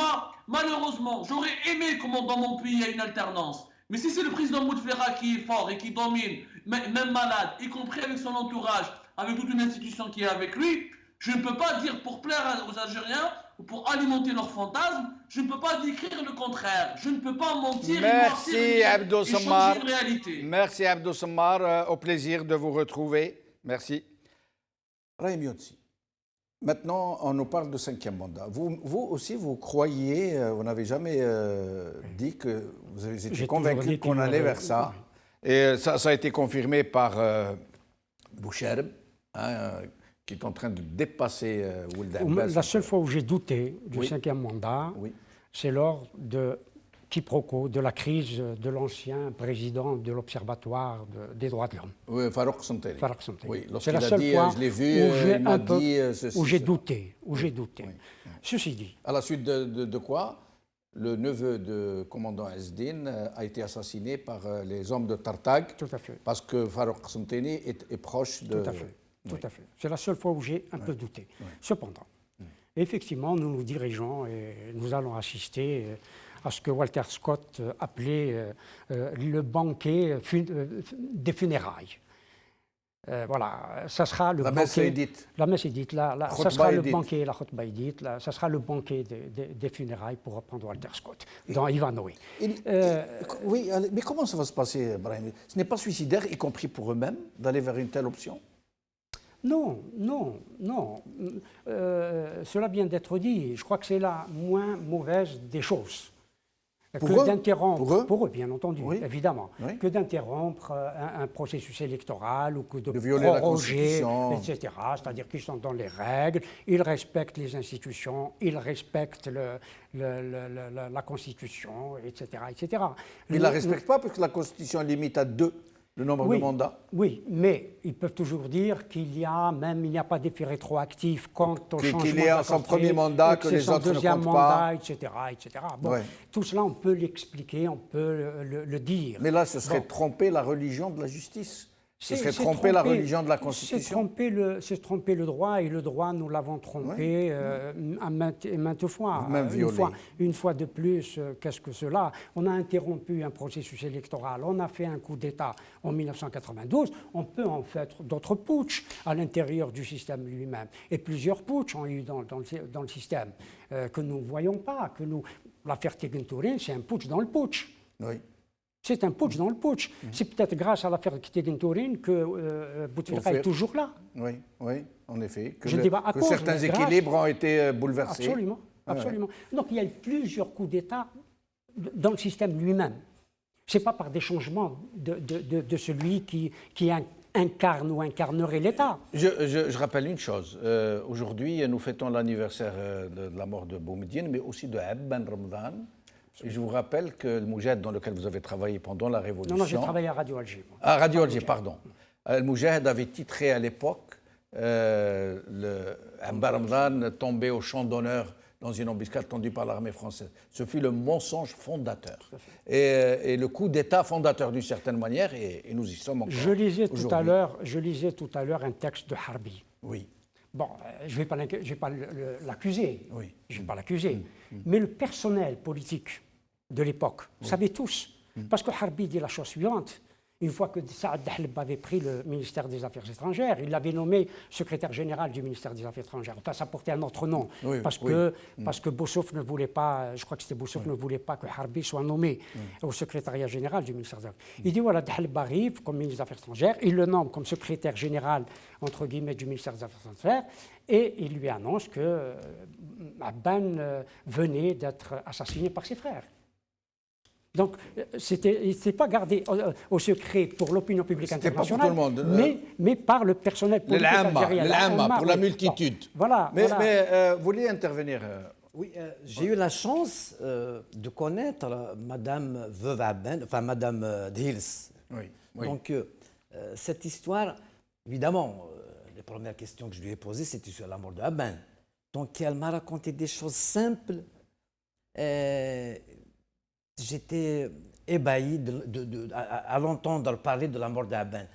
malheureusement, j'aurais aimé comment dans mon pays il y a une alternance. Mais si c'est le président Bouteflika qui est fort et qui domine, même malade, y compris avec son entourage, avec toute une institution qui est avec lui, je ne peux pas dire pour plaire aux Algériens ou pour alimenter leurs fantasmes, je ne peux pas décrire le contraire. Je ne peux pas mentir et Abdou Sammar. Changer une réalité. Merci Abdou Sammar. Au plaisir de vous retrouver. Merci. Brahim Younsi. Maintenant, on nous parle de 5e mandat. Vous aussi, vous croyez, vous n'avez jamais dit que vous avez été convaincu qu'on allait vers ça. Et ça a été confirmé par Boucherb, qui est en train de dépasser Ould Abbas. La seule fois où j'ai douté du 5e mandat, c'est lors de quiproquo, de la crise de l'ancien président de l'Observatoire des droits de l'homme. Oui, Farouk Santeli. Oui, c'est la seule fois je l'ai vu, où j'ai douté. Oui. Ceci dit. À la suite de quoi le neveu de commandant Ezdine a été assassiné par les hommes de Tartag. Tout à fait. Parce que Farouk Santeli est proche de... Tout à fait. C'est la seule fois où j'ai un peu douté. Cependant, effectivement, nous nous dirigeons et nous allons assister à ce que Walter Scott appelait le banquet des funérailles. Voilà, ça sera le La messe est dite. La messe est dite. Ça sera le banquet, la khutba est dite. Ça sera le banquet des funérailles, pour reprendre Walter Scott, dans Ivanhoe. Oui, mais comment ça va se passer, Brahim? Ce n'est pas suicidaire, y compris pour eux-mêmes, d'aller vers une telle option? Non, non, non. Cela vient d'être dit. Je crois que c'est la moins mauvaise des choses. Que d'interrompre, pour eux, bien entendu, oui. Évidemment, oui. Que d'interrompre un processus électoral ou que de proroger, etc. C'est-à-dire qu'ils sont dans les règles, ils respectent les institutions, ils respectent la Constitution, etc. etc. Ils ne la respectent pas parce que la Constitution limite à 2 le nombre de mandats. Oui, mais ils peuvent toujours dire qu'il n'y a pas d'effet rétroactif quant au changement qu'il est à son premier mandat, que les autres ne comptent pas. Etc. Bon, ouais. Tout cela, on peut l'expliquer, on peut le dire. Mais là, ce serait tromper la religion de la justice. Ce serait tromper la religion de la Constitution. C'est tromper le droit, et le droit, nous l'avons trompé à maintes fois. Même violé. Une fois de plus, qu'est-ce que cela? On a interrompu un processus électoral, on a fait un coup d'État en 1992, on peut en faire d'autres putschs à l'intérieur du système lui-même. Et plusieurs putschs ont eu dans le système que nous ne voyons pas. L'affaire Tegenturin, c'est un putsch dans le putsch. Oui. C'est un putsch dans le putsch. C'est peut-être grâce à l'affaire Tegenturin que Bouteflika est toujours là. Oui, oui, en effet. Que certains équilibres ont été bouleversés. Absolument, absolument. Ouais. Donc il y a eu plusieurs coups d'État dans le système lui-même. Ce n'est pas par des changements de celui qui incarne ou incarnerait l'État. Je rappelle une chose. Aujourd'hui, nous fêtons l'anniversaire de la mort de Boumediene, mais aussi de Ben Ramadan. Et je vous rappelle que le Moujahid, dans lequel vous avez travaillé pendant la Révolution... Non, j'ai travaillé à Radio Alger. À Radio Alger, pardon. Le Moujahid avait titré à l'époque Ben Ramadan tombé au champ d'honneur dans une embuscade tendue par l'armée française. Ce fut le mensonge fondateur. Et le coup d'État fondateur d'une certaine manière, et nous y sommes encore. Je lisais tout à l'heure un texte de Harbi. Oui. Bon, je ne vais pas l'accuser. Oui. Je ne vais pas l'accuser. Mais le personnel politique de l'époque, vous savez tous, parce que Harbi dit la chose suivante. Une fois que Saad Dahleb avait pris le ministère des Affaires étrangères, il l'avait nommé secrétaire général du ministère des Affaires étrangères. Enfin, ça portait un autre nom, parce que Boussouf ne voulait pas, je crois que c'était Boussouf ne voulait pas que Harbi soit nommé au secrétariat général du ministère des Affaires étrangères. Il dit, voilà, Dahleb arrive comme ministre des Affaires étrangères, il le nomme comme secrétaire général, entre guillemets, du ministère des Affaires étrangères, et il lui annonce que Abban venait d'être assassiné par ses frères. Donc, il ne s'est pas gardé au secret pour l'opinion publique internationale, pas pour tout le monde. Mais par le personnel politique algérien. Pour la multitude. Bon, voilà. Mais vous vouliez intervenir Oui, j'ai eu la chance de connaître Madame Veuve Abban, enfin Madame Dhils. Oui. Donc, cette histoire, évidemment, les premières questions que je lui ai posées, c'était sur la mort de Abban. Donc, elle m'a raconté des choses simples. J'étais ébahi à l'entendre parler de la mort d'Abban.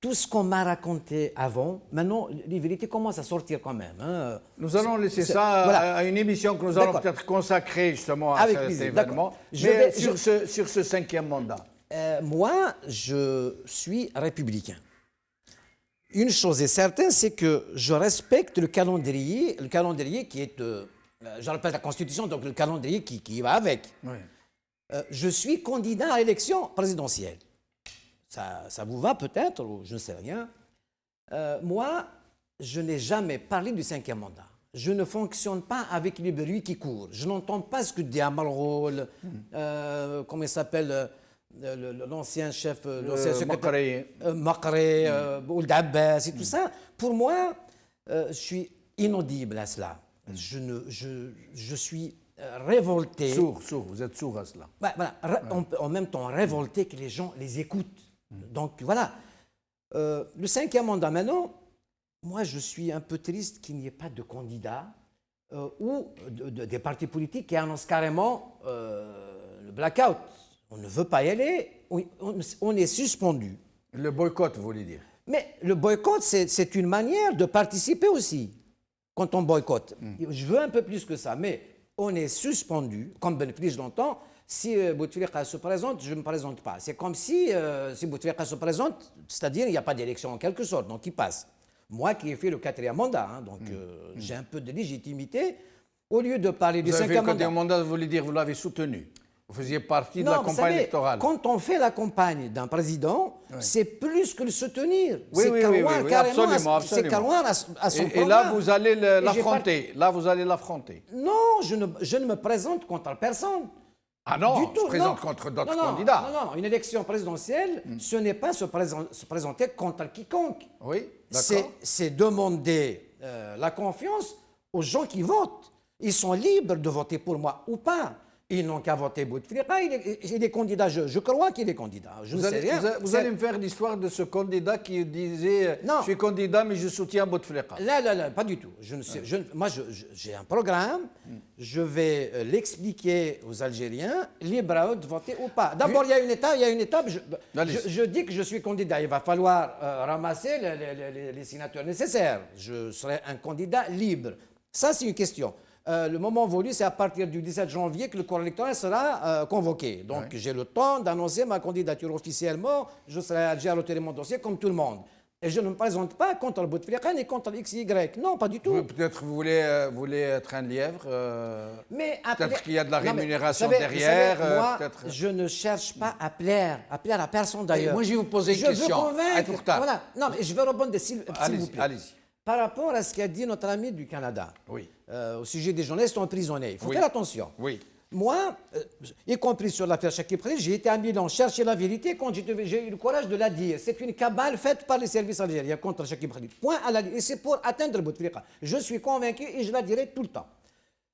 Tout ce qu'on m'a raconté avant, maintenant, les vérités commencent à sortir quand même. Hein. Nous allons laisser ça à une émission que nous allons peut-être consacrer justement à cet événement. Mais sur ce 5e mandat. Moi, je suis républicain. Une chose est certaine, c'est que je respecte le calendrier qui est, je répète, la Constitution, donc le calendrier qui va avec. Oui. Je suis candidat à l'élection présidentielle. Ça vous va peut-être, ou je ne sais rien. Moi, je n'ai jamais parlé du 5e mandat. Je ne fonctionne pas avec les bruits qui courent. Je n'entends pas ce que dit Amalrol, comment il s'appelle, l'ancien chef, l'ancien secrétaire, Makré, Ould Abbas et tout ça. Pour moi, je suis inaudible à cela. Je suis révolté. Sourd, vous êtes sourd à cela. Voilà, en même temps révolté que les gens les écoutent. Donc voilà. Le 5e mandat maintenant, moi je suis un peu triste qu'il n'y ait pas de candidat ou des partis politiques qui annoncent carrément le blackout. On ne veut pas y aller, on est suspendu. Le boycott, vous voulez dire? Mais le boycott, c'est une manière de participer aussi quand on boycotte. Je veux un peu plus que ça, mais on est suspendu, comme Ben Frij l'entend, Si Bouteflika se présente, je ne me présente pas. C'est comme si Bouteflika se présente, c'est-à-dire il n'y a pas d'élection en quelque sorte, donc il passe. Moi qui ai fait le 4e mandat, hein, donc j'ai un peu de légitimité, au lieu de parler du 5e mandat. Le 4e mandat, vous voulez dire vous l'avez soutenu. Vous faisiez partie de la campagne électorale. Quand on fait la campagne d'un président, c'est plus que le soutenir. Oui, absolument. C'est Karouane à son programme. Et là, vous allez l'affronter. Là, vous allez l'affronter. Non, je ne me présente contre personne. Ah non, du tout, je présente contre d'autres candidats. Non, une élection présidentielle, ce n'est pas se présenter contre quiconque. Oui, d'accord. C'est demander la confiance aux gens qui votent. Ils sont libres de voter pour moi ou pas. Ils n'ont qu'à voter Bouteflika, il est candidat, je crois qu'il est candidat. Vous allez me faire l'histoire de ce candidat qui disait « Je suis candidat, mais je soutiens Bouteflika ». Là, pas du tout. Moi, j'ai un programme, je vais l'expliquer aux Algériens, libre à eux de voter ou pas. D'abord, il y a une étape, je dis que je suis candidat. Il va falloir ramasser les signatures nécessaires. Je serai un candidat libre. Ça, c'est une question. Le moment voulu, c'est à partir du 17 janvier que le corps électoral sera convoqué. Donc, j'ai le temps d'annoncer ma candidature officiellement. Je serai à retirer mon dossier comme tout le monde. Et je ne me présente pas contre le Bouteflika ni contre XY. Non, pas du tout. Peut-être vous voulez être un lièvre. Peut-être qu'il y a de la rémunération derrière. Moi, je ne cherche pas à plaire à personne d'ailleurs. Moi, je vais vous poser une question. Je veux convaincre. Voilà. Non, mais je vais répondre s'il vous plaît. Allez-y. Par rapport à ce qu'a dit notre ami du Canada, au sujet des journalistes emprisonnés, il faut faire attention. Oui. Moi, y compris sur l'affaire Chakib Khalil, j'ai été à Milan chercher la vérité quand j'ai eu le courage de la dire. C'est une cabale faite par les services algériens contre Chakib Khalil. Point à la ligne. Et c'est pour atteindre Bouteflika. Je suis convaincu et je la dirai tout le temps.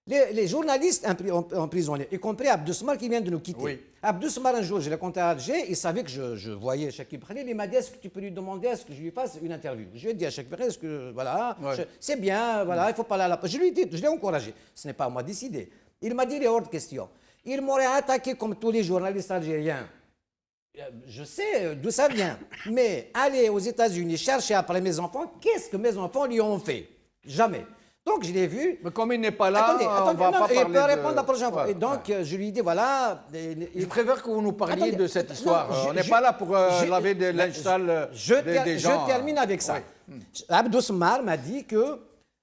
Les journalistes emprisonnés, y compris Abdou Smar qui vient de nous quitter. Oui. Abdou Smar, un jour, je l'ai compté à Alger, il savait que je voyais Chakib Khalil, il m'a dit, est-ce que tu peux lui demander, est-ce que je lui fasse une interview? Je lui ai dit à Chakib Khalil, est-ce que, voilà, c'est bien, voilà, il faut parler à la... Je lui ai dit, je l'ai encouragé. Ce n'est pas à moi de décider. Il m'a dit, il est hors de question. Il m'aurait attaqué comme tous les journalistes algériens. Je sais d'où ça vient. Mais aller aux États-Unis chercher après mes enfants, qu'est-ce que mes enfants lui ont fait? Jamais. Donc, je l'ai vu. Mais comme il n'est pas là, attendez, on va pas parler il peut répondre la prochaine fois. Et donc, je lui ai dit, voilà... Je préfère que vous nous parliez de cette histoire. On n'est pas là pour laver de linge sale des gens. Je termine avec ça. Abdou Smar m'a dit que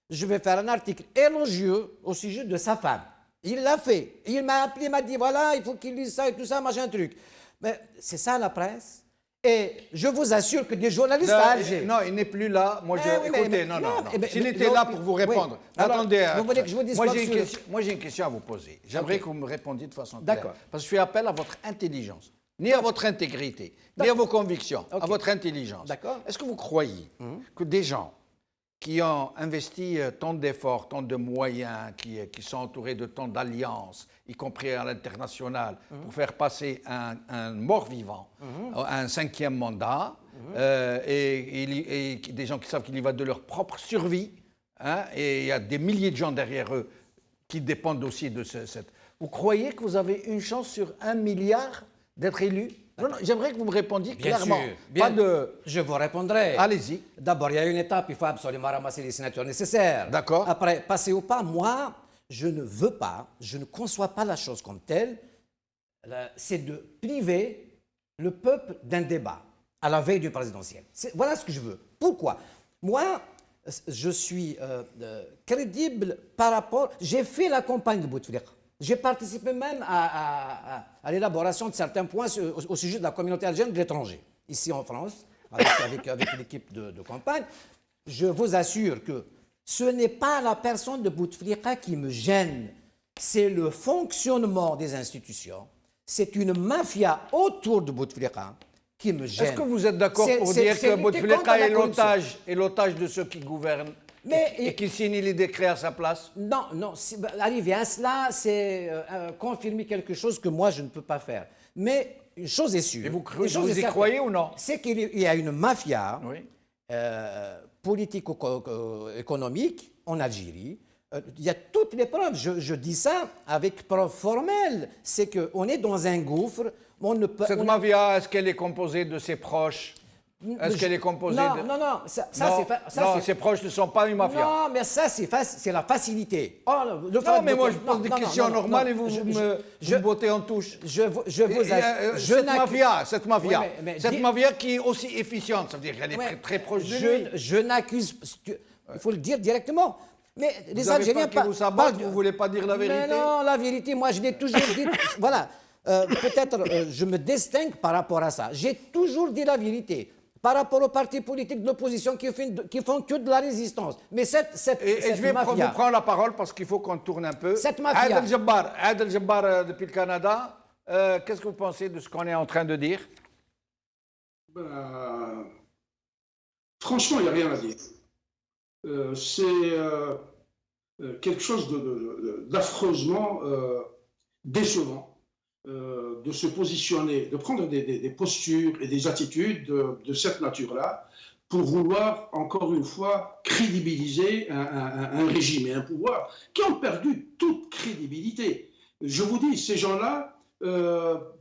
je vais faire un article élogieux au sujet de sa femme. Il l'a fait. Il m'a appelé, il m'a dit, voilà, il faut qu'il lise ça et tout ça, machin truc. Mais c'est ça la presse. Et je vous assure que des journalistes à Alger... Non, il n'est plus là. Moi, écoutez, non. S'il était là pour vous répondre... Attendez, vous voulez que je vous dise moi, j'ai une question à vous poser. J'aimerais que vous me répondiez de façon claire. D'accord. Parce que je fais appel à votre intelligence. Ni à votre intégrité, ni à vos convictions, à votre intelligence. D'accord. Est-ce que vous croyez que des gens qui ont investi tant d'efforts, tant de moyens, qui sont entourés de tant d'alliances, y compris à l'international, pour faire passer un mort-vivant à un 5e mandat, et des gens qui savent qu'il y va de leur propre survie, hein, et il y a des milliers de gens derrière eux qui dépendent aussi de cette... Vous croyez que vous avez une chance sur 1 milliard d'être élu? Non, j'aimerais que vous me répondiez clairement. Bien sûr. Je vous répondrai. Allez-y. D'abord, il y a une étape, il faut absolument ramasser les signatures nécessaires. D'accord. Après, passer ou pas, moi, je ne veux pas, je ne conçois pas la chose comme telle, c'est de priver le peuple d'un débat à la veille du présidentiel. Voilà ce que je veux. Pourquoi? Moi, je suis crédible par rapport... J'ai fait la campagne de Bouteflika. J'ai participé même à l'élaboration de certains points au sujet de la communauté algérienne de l'étranger, ici en France, avec l'équipe de campagne. Je vous assure que ce n'est pas la personne de Bouteflika qui me gêne, c'est le fonctionnement des institutions. C'est une mafia autour de Bouteflika qui me gêne. Est-ce que vous êtes d'accord pour dire que Bouteflika est l'otage de ceux qui gouvernent et qui signent les décrets à sa place? Non. Arriver à cela, c'est confirmer quelque chose que moi, je ne peux pas faire. Mais une chose est sûre. Et vous y croyez ou non? C'est qu'il y a une mafia politico-économique en Algérie. Il y a toutes les preuves. Je dis ça avec preuve formelle. C'est qu'on est dans un gouffre. Cette mafia, est-ce qu'elle est composée de ses proches Est-ce qu'elle est composée non, de... Non, ses proches ne sont pas une mafia. Non, mais ça, c'est la facilité. Oh, non, mais moi, je pose des questions normales et vous me bottez en touche. Cette mafia qui est aussi efficiente, ça veut dire qu'elle est très proche de lui. Je n'accuse... Il faut le dire directement. Mais les Algériens pas... Vous ne voulez pas dire la vérité? Mais non, la vérité, moi, je l'ai toujours dit. Voilà. Peut-être je me distingue par rapport à ça. J'ai toujours dit la vérité par rapport aux partis politiques de l'opposition qui font que de la résistance. Mais cette je vais vous prendre la parole parce qu'il faut qu'on tourne un peu. Cette mafia. Adel Jabbar depuis le Canada, qu'est-ce que vous pensez de ce qu'on est en train de dire? Franchement, il n'y a rien à dire. C'est quelque chose d'affreusement décevant. De se positionner, de prendre des postures et des attitudes de cette nature-là pour vouloir, encore une fois, crédibiliser un régime et un pouvoir qui ont perdu toute crédibilité. Je vous dis, ces gens-là peuvent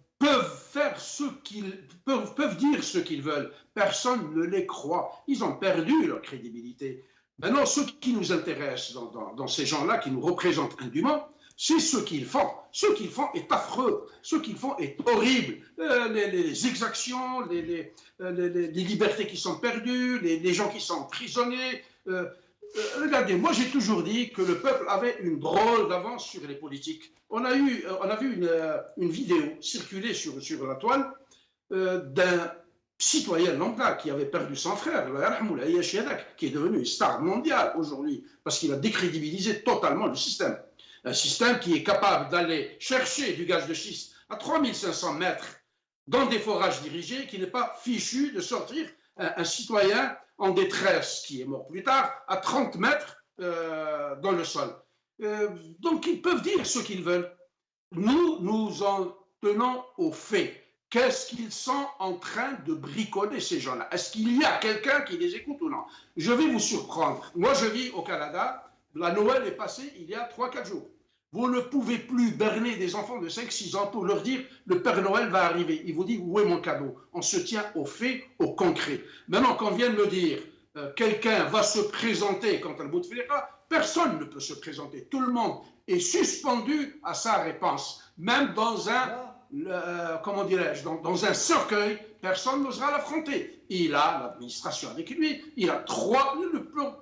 dire ce qu'ils veulent. Personne ne les croit. Ils ont perdu leur crédibilité. Maintenant, ce qui nous intéresse dans ces gens-là, qui nous représentent indûment, c'est ce qu'ils font. Ce qu'ils font est affreux. Ce qu'ils font est horrible. Les exactions, les libertés qui sont perdues, les gens qui sont emprisonnés. Regardez, moi j'ai toujours dit que le peuple avait une drôle d'avance sur les politiques. On a vu une vidéo circuler sur la toile d'un citoyen lambda qui avait perdu son frère, qui est devenu une star mondiale aujourd'hui, parce qu'il a décrédibilisé totalement le système. Un système qui est capable d'aller chercher du gaz de schiste à 3500 mètres dans des forages dirigés, qui n'est pas fichu de sortir un citoyen en détresse, qui est mort plus tard, à 30 mètres dans le sol. Donc ils peuvent dire ce qu'ils veulent. Nous en tenons aux faits. Qu'est-ce qu'ils sont en train de bricoler, ces gens-là? Est-ce qu'il y a quelqu'un qui les écoute ou non? Je vais vous surprendre. Moi, je vis au Canada. La Noël est passée il y a 3-4 jours. Vous ne pouvez plus berner des enfants de 5-6 ans pour leur dire « le Père Noël va arriver ». Il vous dit « où est mon cadeau ?» On se tient aux faits, au concret. Maintenant, quand on vient de me dire quelqu'un va se présenter quand elle Bouteflika, personne ne peut se présenter. Tout le monde est suspendu à sa réponse. Même dans un, comment dirais-je, dans un cercueil, personne n'osera l'affronter. Il a l'administration avec lui. Il a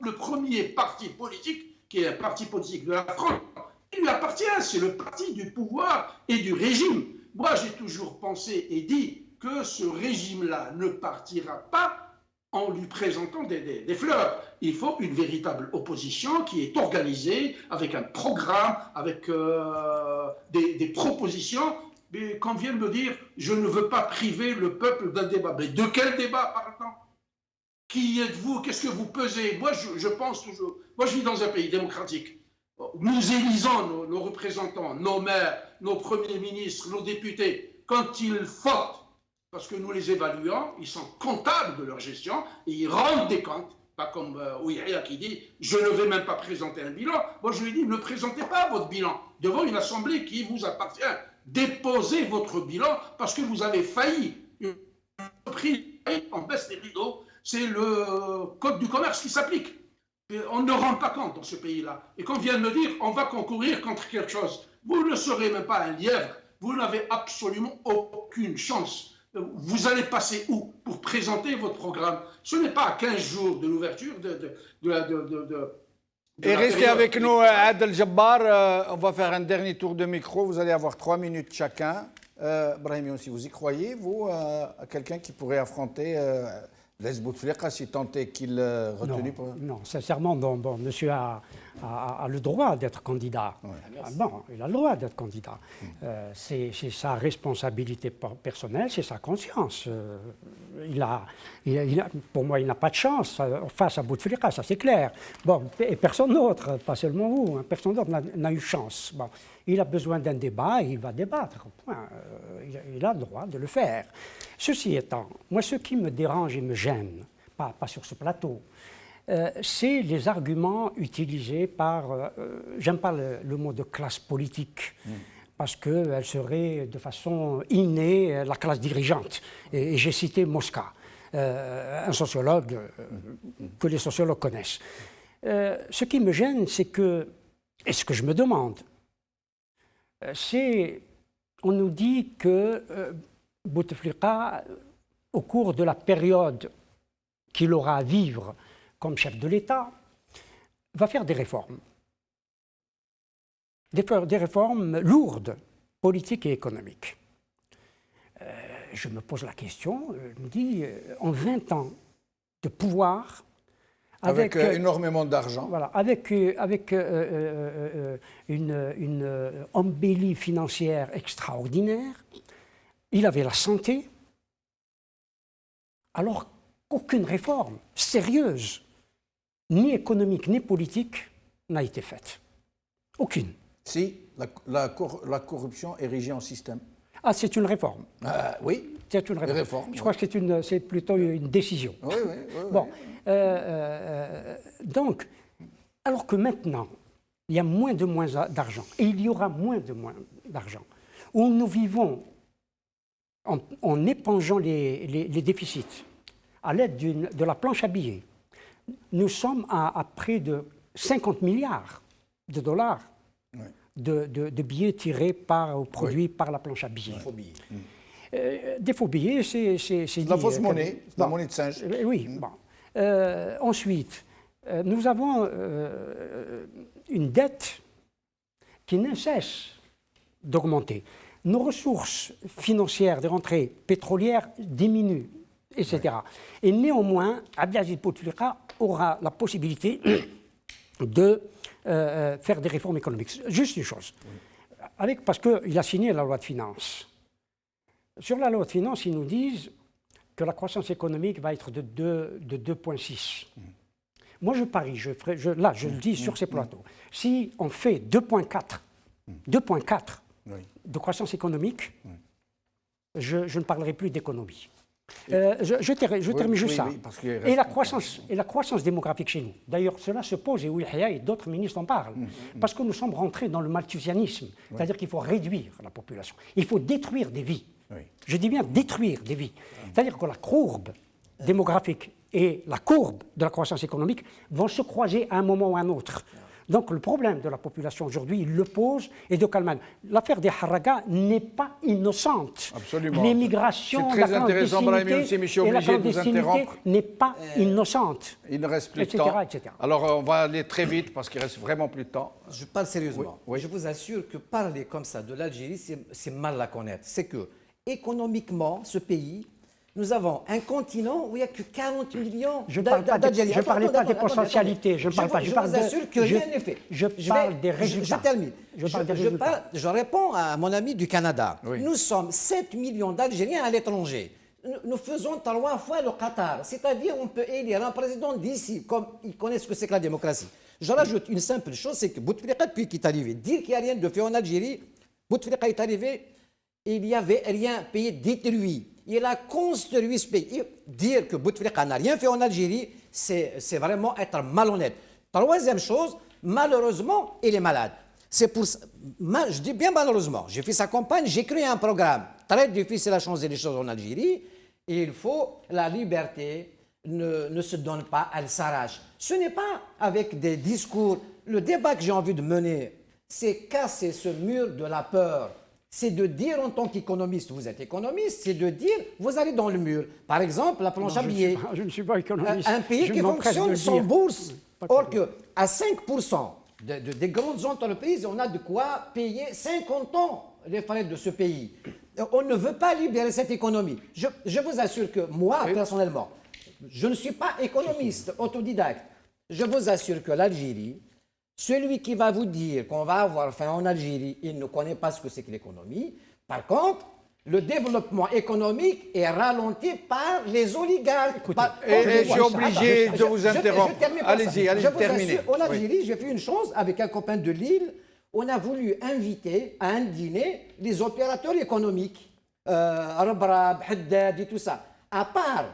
le premier parti politique, qui est un parti politique de la France, il lui appartient, c'est le parti du pouvoir et du régime. Moi, j'ai toujours pensé et dit que ce régime-là ne partira pas en lui présentant des fleurs. Il faut une véritable opposition qui est organisée avec un programme, avec des propositions. Mais quand vient de me dire, je ne veux pas priver le peuple d'un débat. Mais de quel débat, pardon? Qui êtes-vous? Qu'est-ce que vous pesez? Moi, je pense toujours. Moi, je vis dans un pays démocratique. Nous élisons nos représentants, nos maires, nos premiers ministres, nos députés, quand ils fautent, parce que nous les évaluons, ils sont comptables de leur gestion et ils rendent des comptes, pas comme Ouïaya qui dit « je ne vais même pas présenter un bilan ». Moi je lui dis « ne présentez pas votre bilan devant une assemblée qui vous appartient. Déposez votre bilan parce que vous avez failli. Une entreprise en baisse des rideaux, c'est le code du commerce qui s'applique. On ne rend pas compte dans ce pays-là. Et quand on vient de me dire, on va concourir contre quelque chose, vous ne serez même pas un lièvre, vous n'avez absolument aucune chance. Vous allez passer où pour présenter votre programme? Ce n'est pas à 15 jours de l'ouverture Et restez avec nous, Adel Jabbar. On va faire un dernier tour de micro. Vous allez avoir 3 minutes chacun. Brahim Younsi, vous y croyez, vous, à quelqu'un qui pourrait affronter les Bouteflika, si tant est qu'il retenu pour... Non, sincèrement, bon, monsieur a le droit d'être candidat. Ouais. Bon, il a le droit d'être candidat. C'est sa responsabilité personnelle, c'est sa conscience. Pour moi, il n'a pas de chance face à Bouteflika, ça c'est clair. Bon, et personne d'autre, pas seulement vous, hein, personne d'autre n'a eu chance. Bon, il a besoin d'un débat et il va débattre. Il a le droit de le faire. Ceci étant, moi, ce qui me dérange et me gêne, pas sur ce plateau, c'est les arguments utilisés par, j'aime pas le mot de classe politique, parce qu'elle serait de façon innée la classe dirigeante. Et j'ai cité Mosca. un sociologue que les sociologues connaissent. Ce qui me gêne, c'est que, et ce que je me demande, c'est, on nous dit que Bouteflika, au cours de la période qu'il aura à vivre comme chef de l'État, va faire des réformes. Des réformes lourdes, politiques et économiques. Je me pose la question, je me dis, en 20 ans de pouvoir, avec énormément d'argent. Voilà, avec une embellie financière extraordinaire, il avait la santé, alors qu'aucune réforme sérieuse, ni économique ni politique, n'a été faite. Aucune. Si, la corruption érigée en système. Ah, c'est une réforme. Oui, c'est une réforme. Je crois que c'est plutôt une décision. Oui. Bon, donc, alors que maintenant, il y a moins d'argent, et il y aura moins d'argent, où nous vivons en épongeant les déficits à l'aide de la planche à billets. Nous sommes à près de 50 milliards de dollars de billets tirés ou produits par la planche à billets. Faux billets. Des faux billets, c'est de la fausse monnaie, la monnaie de singe. Oui, bon. Ensuite, nous avons une dette qui ne cesse d'augmenter. Nos ressources financières, des rentrées pétrolières diminuent, etc. Et néanmoins, Abdelaziz Bouteflika aura la possibilité de faire des réformes économiques. Juste une chose, parce qu'il a signé la loi de finances. Sur la loi de finances, ils nous disent que la croissance économique va être de 2,6. Moi, je parie, je le dis sur ces plateaux, si on fait 2,4 de croissance économique, je ne parlerai plus d'économie. Je termine juste ça. Et la croissance démographique chez nous. D'ailleurs, cela se pose, et Ouilhia et d'autres ministres en parlent, parce que nous sommes rentrés dans le malthusianisme, c'est-à-dire qu'il faut réduire la population, il faut détruire des vies. Je dis bien détruire des vies. C'est-à-dire que la courbe démographique et la courbe de la croissance économique vont se croiser à un moment ou à un autre. Donc le problème de la population aujourd'hui, il le pose, et de Kalman. L'affaire des Haraga n'est pas innocente. Absolument. L'immigration, la clandestinité et la clandestinité n'est pas innocente. Il ne reste plus de temps. Etc. Alors on va aller très vite parce qu'il reste vraiment plus de temps. Je parle sérieusement. Oui. Je vous assure que parler comme ça de l'Algérie, c'est mal la connaître. C'est que économiquement, ce pays, nous avons un continent où il n'y a que 40 millions d'Algériens. Je ne parlais pas des potentialités. Je vous assure que rien n'est fait. Je parle des résultats. Je termine. Je réponds à mon ami du Canada. Oui. Nous sommes 7 millions d'Algériens à l'étranger. Nous faisons 3 fois le Qatar. C'est-à-dire on peut élire un président d'ici, comme ils connaissent ce que c'est que la démocratie. Je rajoute une simple chose, c'est que Bouteflika, depuis qu'il est arrivé, dire qu'il n'y a rien de fait en Algérie, Bouteflika est arrivé, il n'y avait rien, pays détruit. Il a construit ce pays. Dire que Bouteflika n'a rien fait en Algérie, c'est vraiment être malhonnête. Troisième chose, malheureusement, il est malade. C'est pour ça, je dis bien malheureusement, j'ai fait sa campagne, j'ai créé un programme très difficile à changer les choses en Algérie. Et il faut, la liberté ne se donne pas, elle s'arrache. Ce n'est pas avec des discours. Le débat que j'ai envie de mener, c'est casser ce mur de la peur. C'est de dire en tant qu'économiste, vous êtes économiste, c'est de dire, vous allez dans le mur. Par exemple, la planche à billets. Je ne suis pas économiste. Un pays qui fonctionne sans bourse. Or qu'à 5% des grandes entreprises, on a de quoi payer 50 ans les frais de ce pays. On ne veut pas libérer cette économie. Je vous assure que moi, personnellement, je ne suis pas économiste, autodidacte. Je vous assure que l'Algérie, celui qui va vous dire qu'on va avoir faim en Algérie, il ne connaît pas ce que c'est que l'économie. Par contre, le développement économique est ralenti par les oligarques. Je suis obligé de vous interrompre. Allez-y, terminez. En Algérie, j'ai fait une chose avec un copain de Lille. On a voulu inviter à un dîner les opérateurs économiques, Rabrab, Haddad et tout ça. à part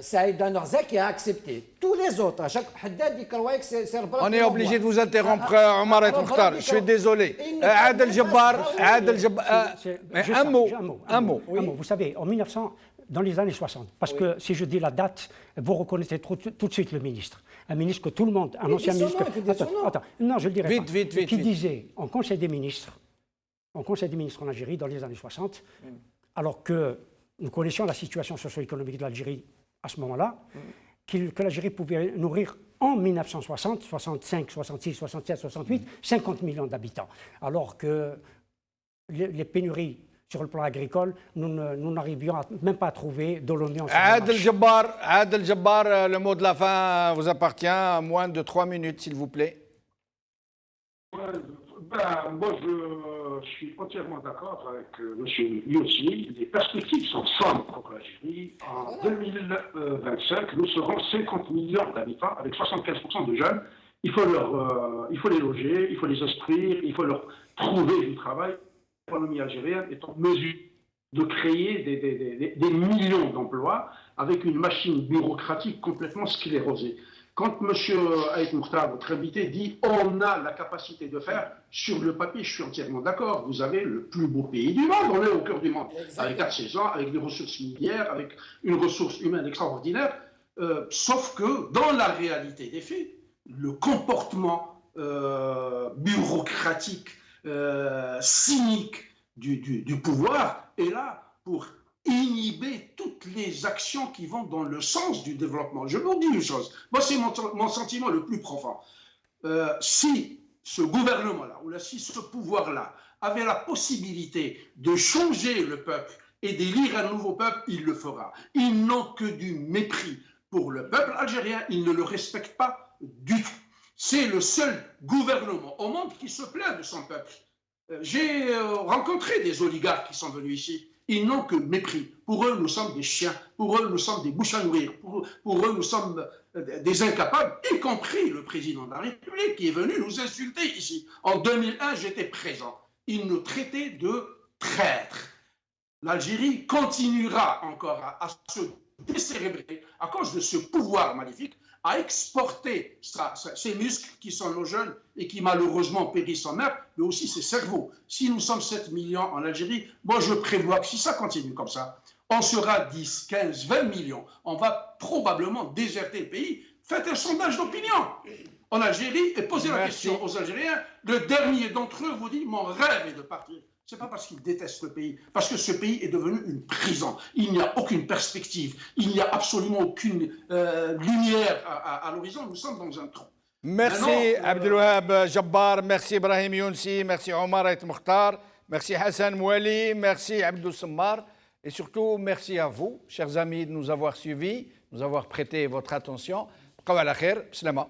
Saïd Anorzak qui a accepté. Tous les autres, à chaque Haddad, ils croyaient que c'est le On est obligé de vous interrompre, Omar et Mokhtar. Je suis désolé. Adel Jabbar, un mot. Vous savez, en 1900, dans les années 60, parce que si je dis la date, vous reconnaissez tout de suite le ministre. Un ministre que tout le monde, un ancien ministre... Attends, non, je le dirai pas. Vite. Qui disait, en Conseil des ministres en Algérie, dans les années 60, alors que nous connaissions la situation socio-économique de l'Algérie à ce moment-là, que l'Algérie pouvait nourrir en 1960, 65, 66, 67, 68, 50 millions d'habitants. Alors que les pénuries sur le plan agricole, nous n'arrivions même pas à trouver de l'oignon. Adel Jabbar, le mot de la fin vous appartient, à moins de 3 minutes, s'il vous plaît. Moi, je suis entièrement d'accord avec M. Yossi. Les perspectives sont sombres pour l'Algérie. En 2025, nous serons 50 millions d'habitants avec 75% de jeunes. Il faut les loger, il faut les instruire, il faut leur trouver du travail. L'économie algérienne est en mesure de créer des millions d'emplois avec une machine bureaucratique complètement sclérosée. Quand M. Aït Mokhtar, votre invité, dit on a la capacité de faire, sur le papier, je suis entièrement d'accord. Vous avez le plus beau pays du monde, on est au cœur du monde, avec 4 saisons, avec des ressources minières, avec une ressource humaine extraordinaire. Sauf que dans la réalité des faits, le comportement bureaucratique, cynique du pouvoir est là pour inhiber toutes les actions qui vont dans le sens du développement. Je vous dis une chose, moi c'est mon sentiment le plus profond. Si ce gouvernement-là, ou si ce pouvoir-là avait la possibilité de changer le peuple et d'élire un nouveau peuple, il le fera. Ils n'ont que du mépris pour le peuple algérien, ils ne le respectent pas du tout. C'est le seul gouvernement au monde qui se plaint de son peuple. J'ai rencontré des oligarques qui sont venus ici. Ils n'ont que mépris. Pour eux, nous sommes des chiens. Pour eux, nous sommes des bouches à nourrir. Pour eux, nous sommes des incapables, y compris le président de la République qui est venu nous insulter ici. En 2001, j'étais présent. Il nous traitait de traîtres. L'Algérie continuera encore à se décérébrer à cause de ce pouvoir maléfique, à exporter ces muscles qui sont nos jeunes et qui malheureusement périssent en mer, mais aussi ces cerveaux. Si nous sommes 7 millions en Algérie, moi je prévois que si ça continue comme ça, on sera 10, 15, 20 millions. On va probablement déserter le pays. Faites un sondage d'opinion en Algérie et posez la question aux Algériens. Le dernier d'entre eux vous dit « mon rêve est de partir ». Ce n'est pas parce qu'ils détestent le pays, parce que ce pays est devenu une prison. Il n'y a aucune perspective, il n'y a absolument aucune lumière à l'horizon. Nous sommes dans un trou. Merci Abdelwahab Jabbar, merci Ibrahim Younsi, merci Omar Aït Mokhtar, merci Hassan Mouali, merci Abdou Semmar et surtout merci à vous, chers amis, de nous avoir suivis, de nous avoir prêté votre attention. Bqaw ala khair, bislama.